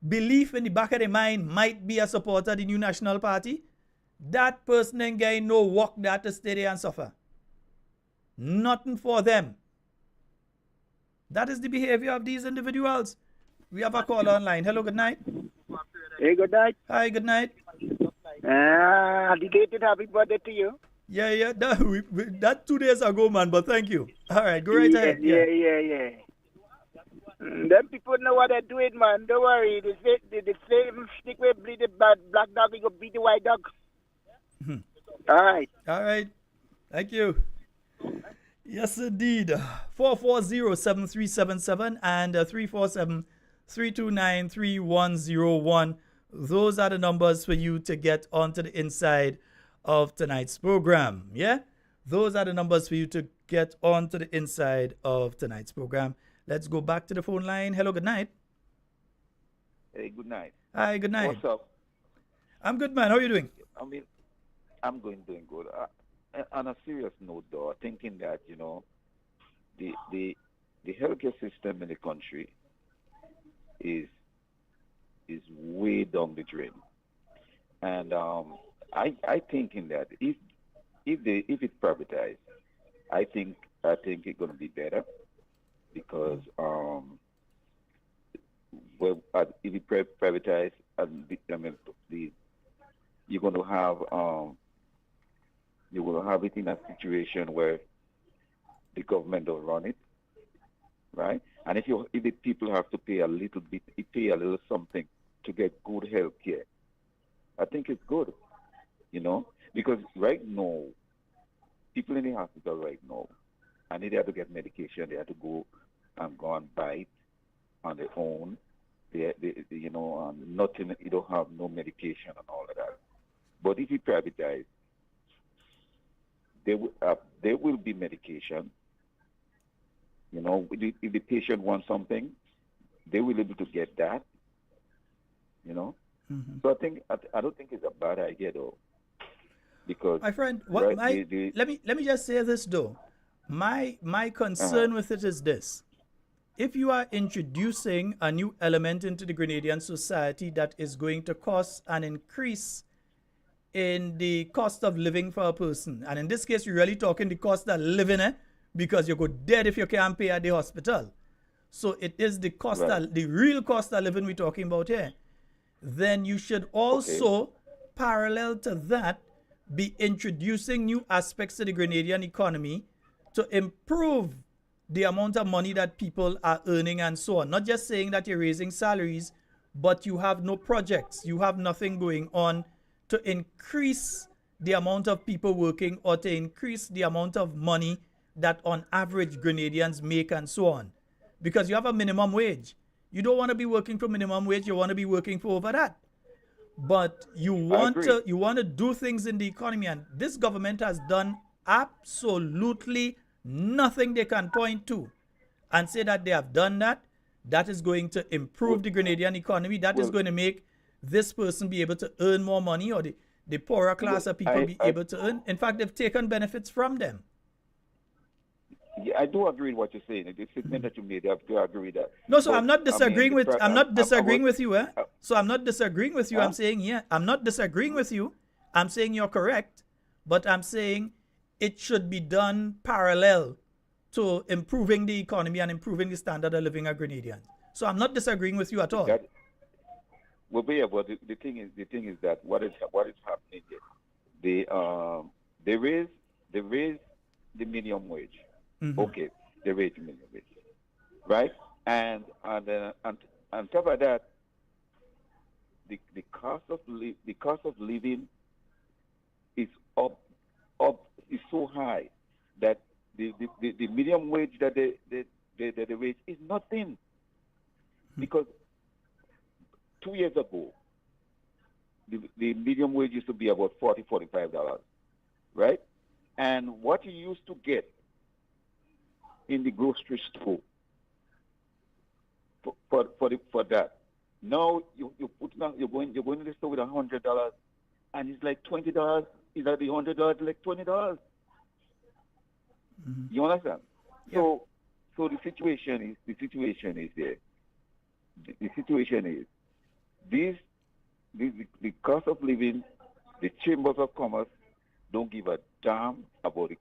belief in the back of their mind might be a supporter of the New National Party? That person ain't getting no work that to stay there and suffer. Nothing for them. That is the behavior of these individuals. We have a call online. Hello, good night. Hey, good night. Hi, good night. Dedicated happy birthday to you. Yeah. That 2 days ago, man, but thank you. All right, go right ahead. Yeah. Them people know what they're doing, man. Don't worry. The same stick will bleed the black dog, you go beat the white dog. All right. Thank you. Yes, indeed. 440-7377 and 347-329-3101. Those are the numbers for you to get onto the inside of tonight's program. Yeah? Those are the numbers for you to get onto the inside of tonight's program. Let's go back to the phone line. Hello, good night. Hey, good night. Hi, good night. What's up? I'm good, man. How are you doing? I'm doing good. On a serious note, though, thinking that, the healthcare system in the country is way down the drain. And I thinking that if it's privatized, I think it's going to be better, because if it privatized, you're going to have it in a situation where the government don't run it, right? And if the people have to pay a little something to get good health care, I think it's good, because right now people in the hospital right now, and they have to get medication. They have to go and buy it on their own. Nothing. You don't have no medication and all of that. But if you privatize, there will be medication. If the patient wants something, they will be able to get that. So I don't think it's a bad idea though, because my friend, right, let me just say this though. My concern with it is this: if you are introducing a new element into the Grenadian society that is going to cause an increase in the cost of living for a person, and in this case, you're really talking the cost of living, because you go dead if you can't pay at the hospital. So it is the cost, right, the real cost of living we're talking about here. Then you should also, parallel to that, be introducing new aspects to the Grenadian economy to improve the amount of money that people are earning and so on. Not just saying that you're raising salaries, but you have no projects, you have nothing going on to increase the amount of people working or to increase the amount of money that on average Grenadians make and so on. Because you have a minimum wage. You don't want to be working for minimum wage, you want to be working for over that. But you want to do things in the economy, and this government has done absolutely nothing they can point to and say that they have done that. That is going to improve the Grenadian economy. That is going to make this person be able to earn more money, or the poorer class of people be able to earn. In fact, they've taken benefits from them. Yeah, I do agree with what you're saying. The statement that you made, I have to agree with that. No, so I'm not disagreeing with you. So I'm not disagreeing with you. I'm saying, I'm not disagreeing with you. I'm saying you're correct, but I'm saying it should be done parallel to improving the economy and improving the standard of living of Grenadians. So I'm not disagreeing with you at all. But the thing is that what is happening here? They raise the minimum wage. Mm-hmm. Okay, they raise the minimum wage, right? And on top of that, the cost of living is up is so high that the minimum wage that they raise is nothing. Because 2 years ago, the minimum wage used to be about $45, right? And what you used to get in the grocery store for that, now you're going to the store with $100, and it's like $20. Is that the $100 like $20? Mm-hmm. You understand? Yeah. So the situation is there. The situation is the cost of living. The chambers of commerce don't give a damn about the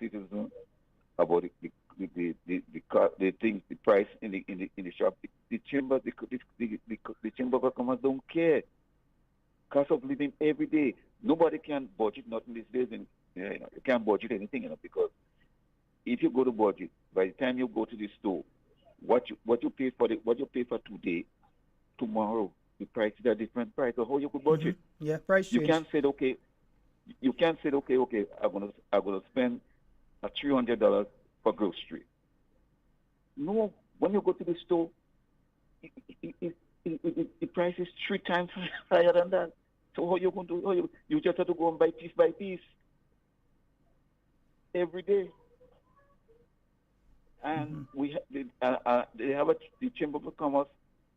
citizens, about the things, the price in the shop. The chambers of commerce don't care. Cost of living every day. Nobody can budget nothing these days, and you can't budget anything, because if you go to budget, by the time you go to the store, what you pay for today, tomorrow the price is a different price. So how you could budget? Mm-hmm. Yeah, price change. You can't say okay, I'm gonna spend $300 for grocery. No, when you go to the store, the price is 3 times higher than that. So how you going to do? You just have to go and buy piece by piece every day. And they have the Chamber of Commerce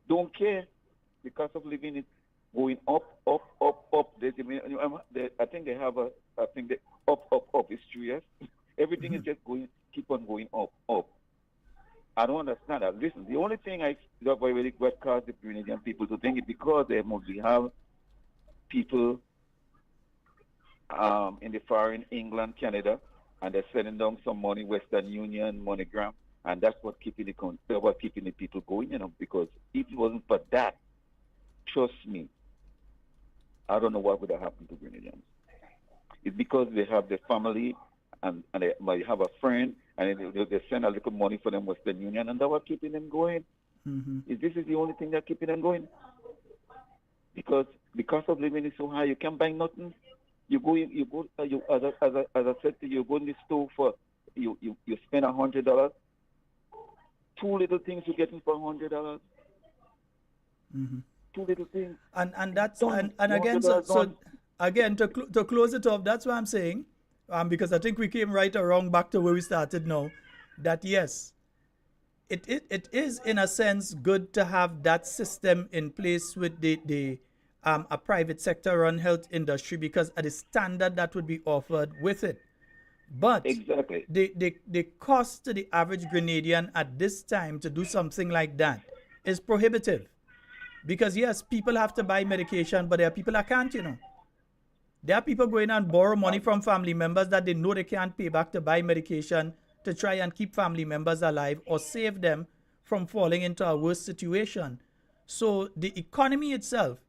don't care. The cost of living is going up. I think they have up. It's 3 years. Everything is just keep on going up. I don't understand that. Listen, the only thing that really caused the Grenadian people to think it because they mostly have people in the foreign, England, Canada, and they're sending down some money, Western Union, MoneyGram, and that's what keeping the people going, because if it wasn't for that, trust me, I don't know what would have happened to Grenadians. It's because they have their family and they might have a friend, and they send a little money for them Western Union, and that's what keeping them going. Mm-hmm. This is the only thing that's keeping them going. Because the cost of living is so high, you can't buy nothing. You go, as I said to you, you go in the store for, you spend $100. Two little things you're getting for $100. Mm-hmm. Two little things. And that's, and again, so again, to close it off, that's what I'm saying, because I think we came right or wrong back to where we started now, that yes, it is in a sense good to have that system in place with the a private sector run health industry, because at the standard that would be offered with it. But exactly, the cost to the average Grenadian at this time to do something like that is prohibitive. Because yes, people have to buy medication, but there are people that can't, There are people going and borrow money from family members that they know they can't pay back to buy medication to try and keep family members alive or save them from falling into a worse situation. So the economy itself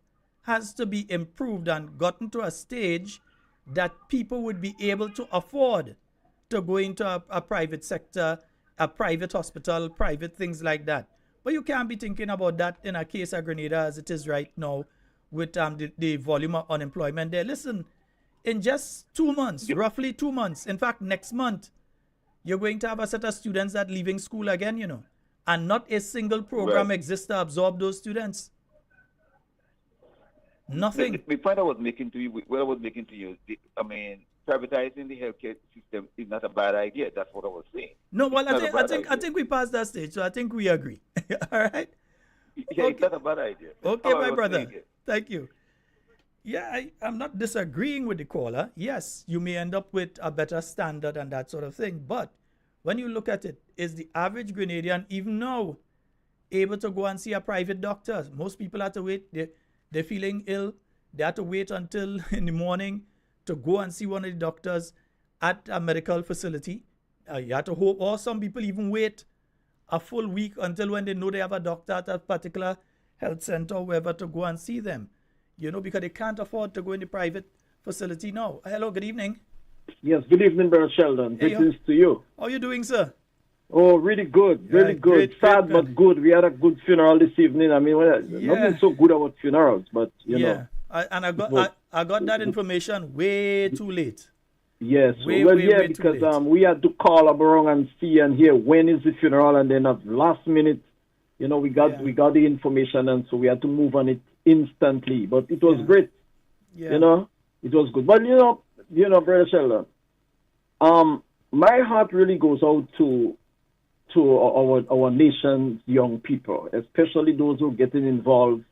has to be improved and gotten to a stage that people would be able to afford to go into a private sector, a private hospital, private things like that. But you can't be thinking about that in a case of Grenada as it is right now with the volume of unemployment there. Listen, in just 2 months, roughly 2 months, in fact, next month, you're going to have a set of students that leaving school again, and not a single program exists to absorb those students. Nothing. The point I was making to you, privatizing the healthcare system is not a bad idea. That's what I was saying. No, well, I think we passed that stage, so I think we agree. All right. Yeah, okay. It's not a bad idea. Okay, my brother. Thank you. Yeah, I'm not disagreeing with the caller. Yes, you may end up with a better standard and that sort of thing. But when you look at it, is the average Grenadian even now able to go and see a private doctor? Most people have to wait. They're feeling ill. They have to wait until in the morning to go and see one of the doctors at a medical facility. You have to hope, or some people even wait a full week until when they know they have a doctor at a particular health center or wherever to go and see them, because they can't afford to go in the private facility now. Hello, good evening. Yes, good evening, Brother Sheldon. Greetings to you. How are you doing, sir? Oh, really good, really good. Sad but good. We had a good funeral this evening. I mean, nothing so good about funerals, but you know. I got that information way too late. Yes, because we had to call around and see and hear when is the funeral, and then at last minute, we got the information, and so we had to move on it instantly. But it was great, it was good. But Brother Sheldon, my heart really goes out to our nation's young people, especially those who are getting involved,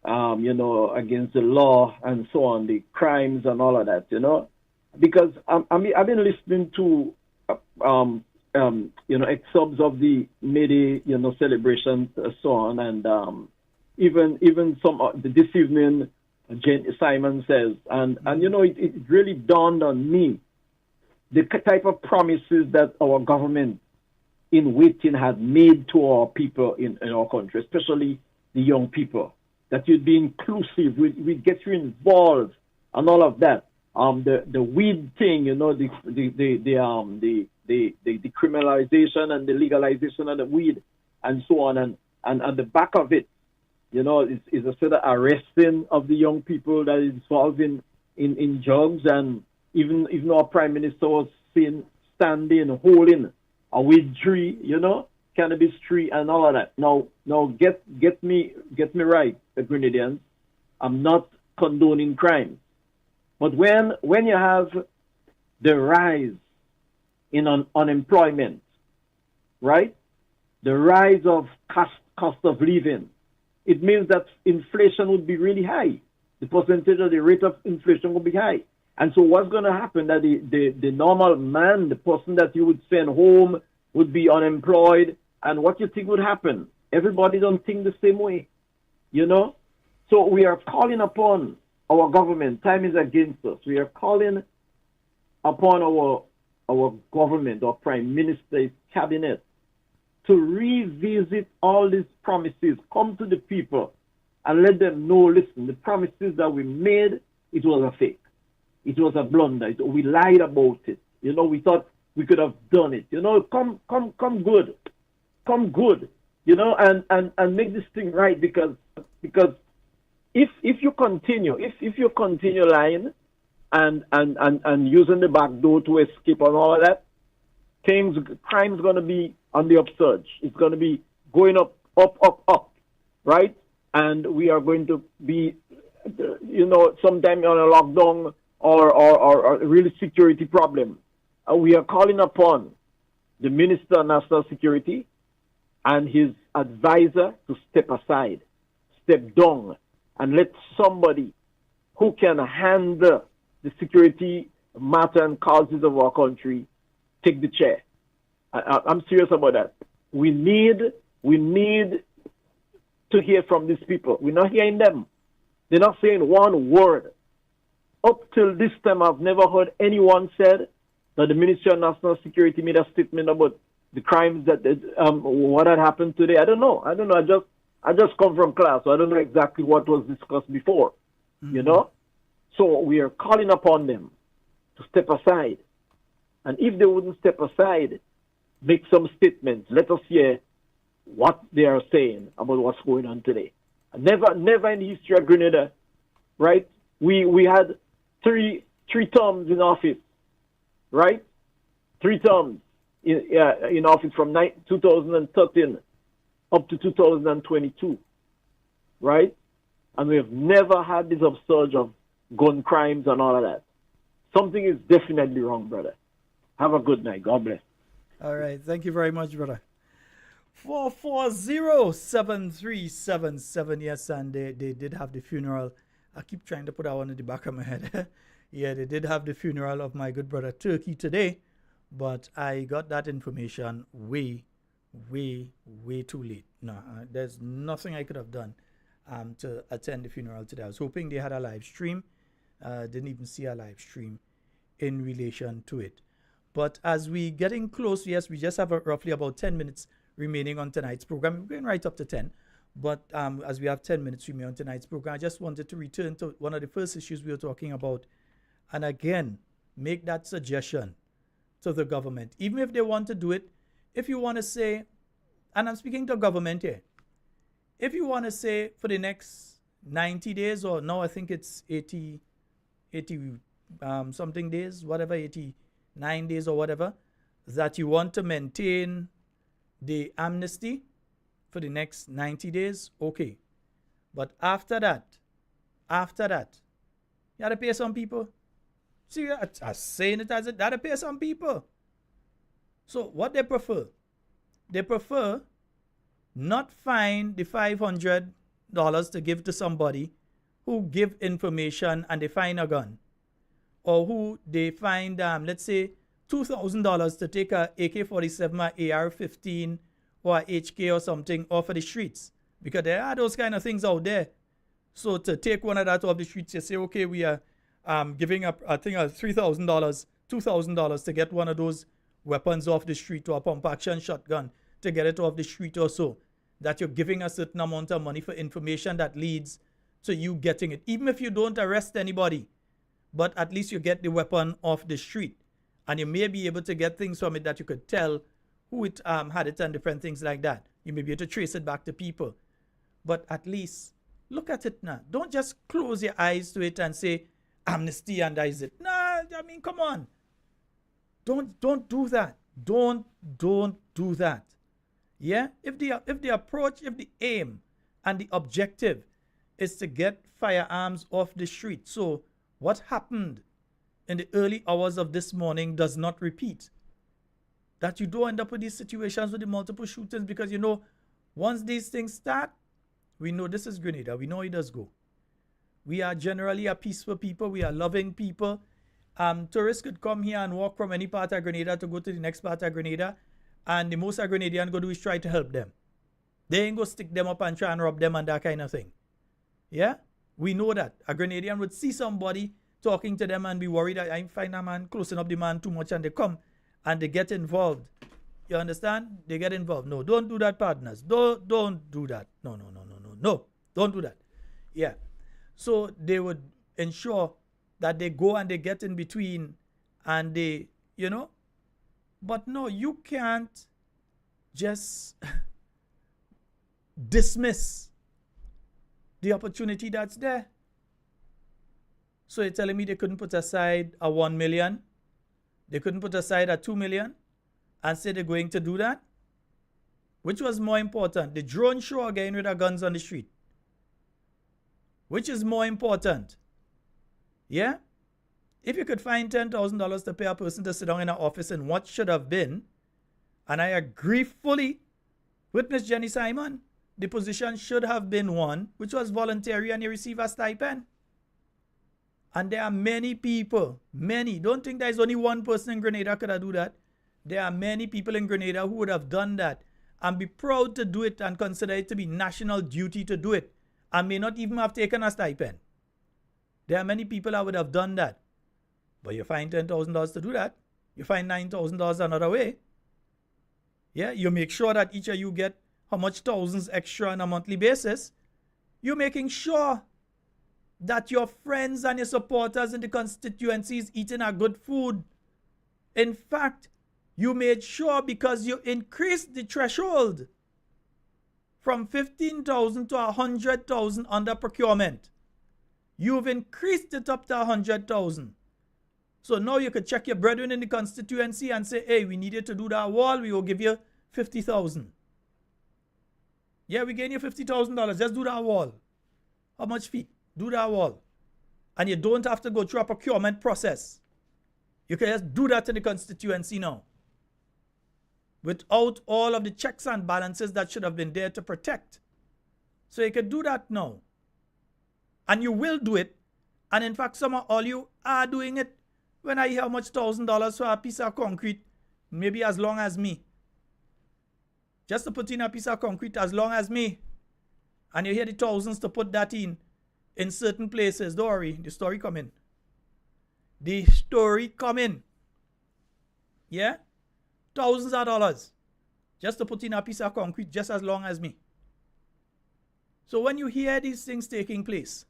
against the law and so on, the crimes and all of that, because I've been listening to, excerpts of the Mayday, celebrations and so on, and even some this evening, Simon says, and it really dawned on me the type of promises that our government in waiting had made to our people in our country, especially the young people, that you'd be inclusive, we'd get you involved and all of that. The weed thing, the decriminalization and the legalization of the weed and so on, and the back of it, is a sort of arresting of the young people that is involved in drugs, and even our Prime Minister was standing, holding a weed tree, cannabis tree and all of that. Now get me right, the Grenadians. I'm not condoning crime. But when you have the rise in unemployment, right? The rise of cost of living, it means that inflation would be really high. The percentage of the rate of inflation would be high. And so what's going to happen, that the normal man, the person that you would send home, would be unemployed. And what you think would happen? Everybody don't think the same way, So we are calling upon our government. Time is against us. We are calling upon our government, our Prime Minister's cabinet, to revisit all these promises, come to the people and let them know, listen, the promises that we made, it was a fake. It was a blunder. We lied about it. We thought we could have done it. Come good. Come good. And make this thing right, because if you continue lying and using the back door to escape and all of that, crime's going to be on the upsurge. It's going to be going up, right? And we are going to be, sometime on a lockdown or a real security problem. We are calling upon the Minister of National Security and his advisor to step aside, step down, and let somebody who can handle the security matter and causes of our country take the chair. I'm serious about that. We need to hear from these people. We're not hearing them. They're not saying one word. Up till this time, I've never heard anyone said that the Ministry of National Security made a statement about the crimes that what had happened today. I don't know. I just come from class, so I don't know exactly what was discussed before. So we are calling upon them to step aside. And if they wouldn't step aside, make some statements. Let us hear what they are saying about what's going on today. Never in the history of Grenada, right? We had three terms in office, right? 3 terms in office from 2013 up to 2022, right? And we have never had this upsurge of gun crimes and all of that. Something is definitely wrong, brother. Have a good night. God bless. All right. Thank you very much, brother. 440-7377. Yes, and they did have the funeral. I keep trying to put that one in the back of my head. Yeah, they did have the funeral of my good brother Turkey today, but I got that information way too late. No, there's nothing I could have done to attend the funeral today. I was hoping they had a live stream. Didn't even see a live stream in relation to it. But as we getting close, yes, we just have roughly about 10 minutes remaining on tonight's program. We're going right up to 10. But as we have 10 minutes remaining on tonight's program, I just wanted to return to one of the first issues we were talking about. And again, make that suggestion to the government. Even if they want to do it, if you want to say, and I'm speaking to government here, if you want to say for the next 90 days, or no, I think it's 80 something days, whatever, 89 days or whatever, that you want to maintain the amnesty for the next 90 days, okay. But after that, you got to pay some people. See, I'm saying it as it, got to pay some people. So what they prefer not find the $500 to give to somebody who give information and they find a gun, or who they find, let's say, $2,000 to take a AK-47 or AR-15 or a HK or something off of the streets, because there are those kind of things out there. So to take one of that off the streets, you say, okay, we are giving up, I think, $3,000, $2,000 to get one of those weapons off the street, or a pump action shotgun to get it off the street or so, that you're giving a certain amount of money for information that leads to you getting it. Even if you don't arrest anybody, but at least you get the weapon off the street. And you may be able to get things from it that you could tell who it had it and different things like that. You may be able to trace it back to people. But at least look at it now. Don't just close your eyes to it and say, amnesty and that is it. Nah, I mean, come on. Don't do that. Don't do that. Yeah? If the approach, if the aim and the objective is to get firearms off the street, so what happened in the early hours of this morning does not repeat. That you don't end up with these situations with the multiple shootings, because once these things start, we know this is Grenada. We know it does go. We are generally a peaceful people. We are loving people. Tourists could come here and walk from any part of Grenada to go to the next part of Grenada, and the most a Grenadian go do is try to help them. They ain't go stick them up and try and rob them and that kind of thing. Yeah? We know that. A Grenadian would see somebody talking to them and be worried that I find a man closing up the man too much, and they come and they get involved. You understand? They get involved. No, don't do that, partners. Don't do that. No. Don't do that. Yeah. So they would ensure that they go and they get in between and they, but no, you can't just dismiss the opportunity that's there. So you're telling me they couldn't put aside a 1 million? They couldn't put aside a 2 million and say they're going to do that? Which was more important, the drone show or getting rid of guns on the street? Which is more important? Yeah? If you could find $10,000 to pay a person to sit down in an office in what should have been, and I agree fully with Miss Jenny Simon, the position should have been one which was voluntary and you receive a stipend. And there are many people, many, don't think there's only one person in Grenada could have do that. There are many people in Grenada who would have done that and be proud to do it and consider it to be national duty to do it and may not even have taken a stipend. There are many people that would have done that. But you find $10,000 to do that. You find $9,000 another way. Yeah, you make sure that each of you get how much thousands extra on a monthly basis. You're making sure that your friends and your supporters in the constituencies eating a good food. In fact, you made sure because you increased the threshold from 15,000 to 100,000 under procurement. You've increased it up to 100,000. So now you could check your brethren in the constituency and say, hey, we needed to do that wall, we will give you 50,000. Yeah, we gave you $50,000, just do that wall. How much fee? Do that wall. And you don't have to go through a procurement process. You can just do that in the constituency now. Without all of the checks and balances that should have been there to protect. So you can do that now. And you will do it. And in fact, some of all you are doing it. When I hear how much $1,000 for a piece of concrete, maybe as long as me. Just to put in a piece of concrete as long as me. And you hear the thousands to put that in certain places. Don't worry, the story coming. The story coming. Yeah? Thousands of dollars. Just to put in a piece of concrete just as long as me. So when you hear these things taking place,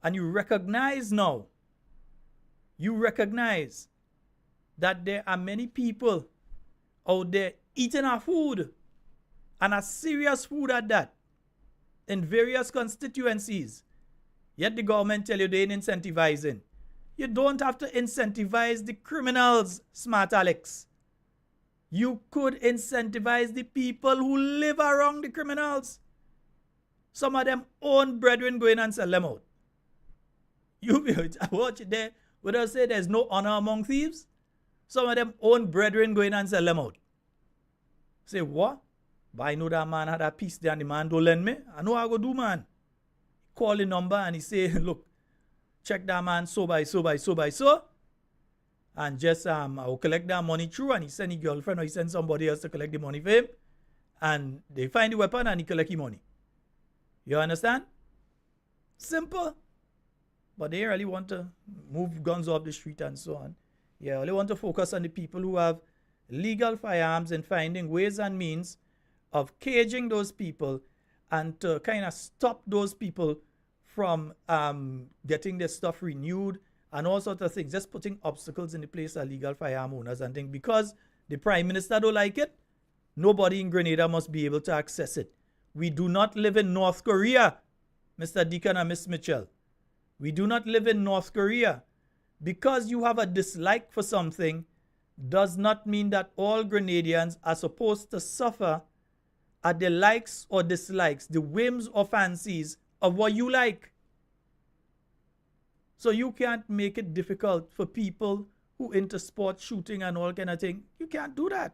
and you recognize now, you recognize that there are many people out there eating our food, and a serious food at that, in various constituencies. Yet the government tell you they ain't incentivizing. You don't have to incentivize the criminals, smart Alex. You could incentivize the people who live around the criminals. Some of them own brethren go in and sell them out. You watch it there. Would I say there's no honor among thieves? Some of them own brethren go in and sell them out. Say, what? But I know that man had a piece there and the man don't lend me. I know how I go do, man. Call the number and he say, look, check that man so by so. And just I will collect that money through, and he send his girlfriend or he send somebody else to collect the money for him. And they find the weapon and he collect the money. You understand? Simple. But they really want to move guns off the street and so on. Yeah, they want to focus on the people who have legal firearms and finding ways and means of caging those people and to kind of stop those people from getting their stuff renewed and all sorts of things. Just putting obstacles in the place of legal firearm owners and things. Because the Prime Minister don't like it, nobody in Grenada must be able to access it. We do not live in North Korea, Mr. Deacon and Miss Mitchell. We do not live in North Korea. Because you have a dislike for something does not mean that all Grenadians are supposed to suffer at the likes or dislikes, the whims or fancies of what you like. So you can't make it difficult for people who into sport shooting and all kind of thing. You can't do that.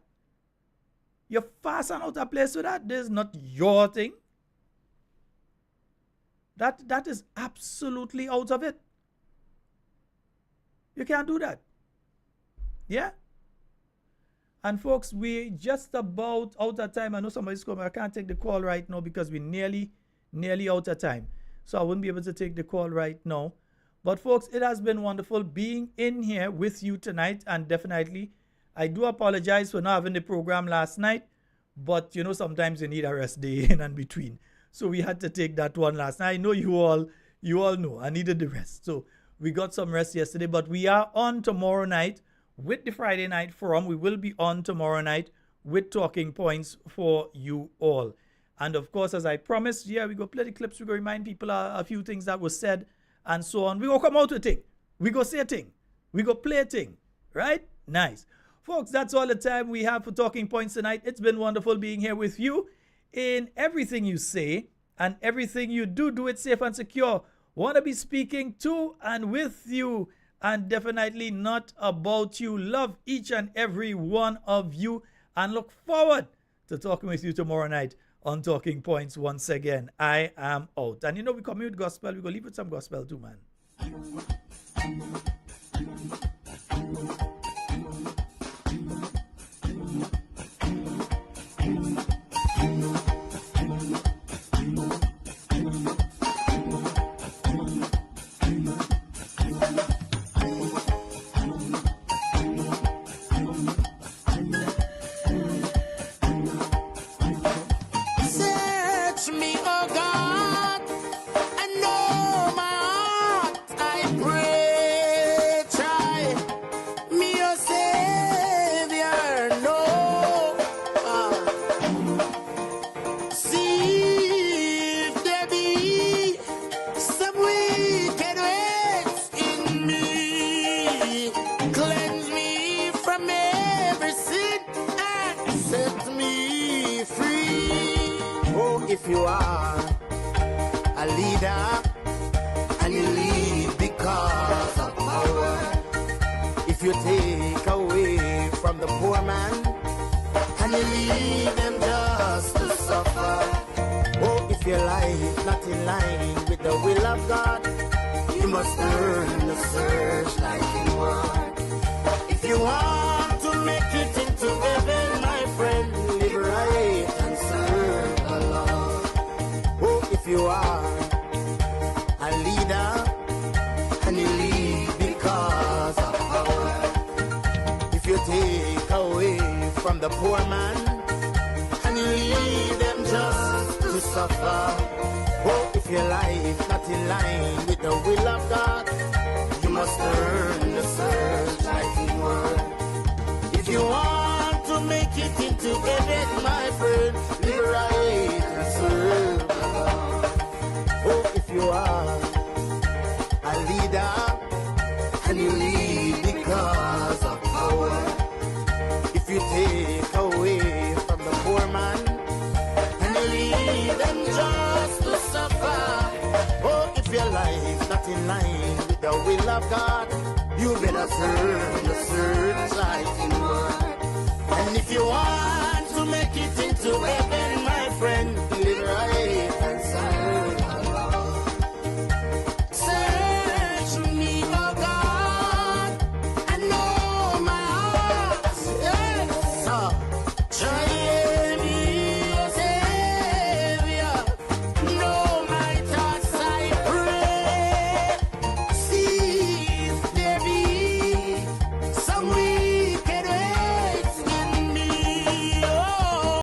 You're fast and out of place with that. This is not your thing. That is absolutely out of it. You can't do that. Yeah? And folks, we just about out of time. I know somebody's coming. I can't take the call right now because we're nearly out of time. So I wouldn't be able to take the call right now. But folks, it has been wonderful being in here with you tonight. And definitely, I do apologize for not having the program last night. But, you know, sometimes you need a rest day in and between. So we had to take that one last night. I know you all know I needed the rest. So we got some rest yesterday. But we are on tomorrow night with the Friday Night Forum. We will be on tomorrow night with talking points for you all. And of course, as I promised, yeah, we got plenty clips. We're going to remind people a few things that was said and so on. We go come out with a thing. We go say a thing. We go play a thing. Right? Nice. Folks, that's all the time we have for Talking Points tonight. It's been wonderful being here with you. In everything you say and everything you do, do it safe and secure. Want to be speaking to and with you, and definitely not about you. Love each and every one of you, and look forward to talking with you tomorrow night on Talking Points once again. I am out. And we come with gospel. We're going to leave with some gospel too, man. If you are a leader and you lead because of power, if you take away from the poor man and you leave them just to suffer, oh, if your life not in line with the will of God, you must learn the searchlight inward. If you want to make it into heaven, my friend, live right and serve the Lord. If you are a leader and you lead because of power, if you take away from the poor man and you leave them just to suffer, oh, if your life not in line with the will of God, you must learn the searchlight inward. If you want to make it into heaven, my friend, live right and serve the Lord. Oh, if you are a leader and you lead because of power, if you take away from the poor man and you leave them just to suffer, oh, if your life not in line with the will of God, you better turn the searchlight inward. And if you want to make it into heaven,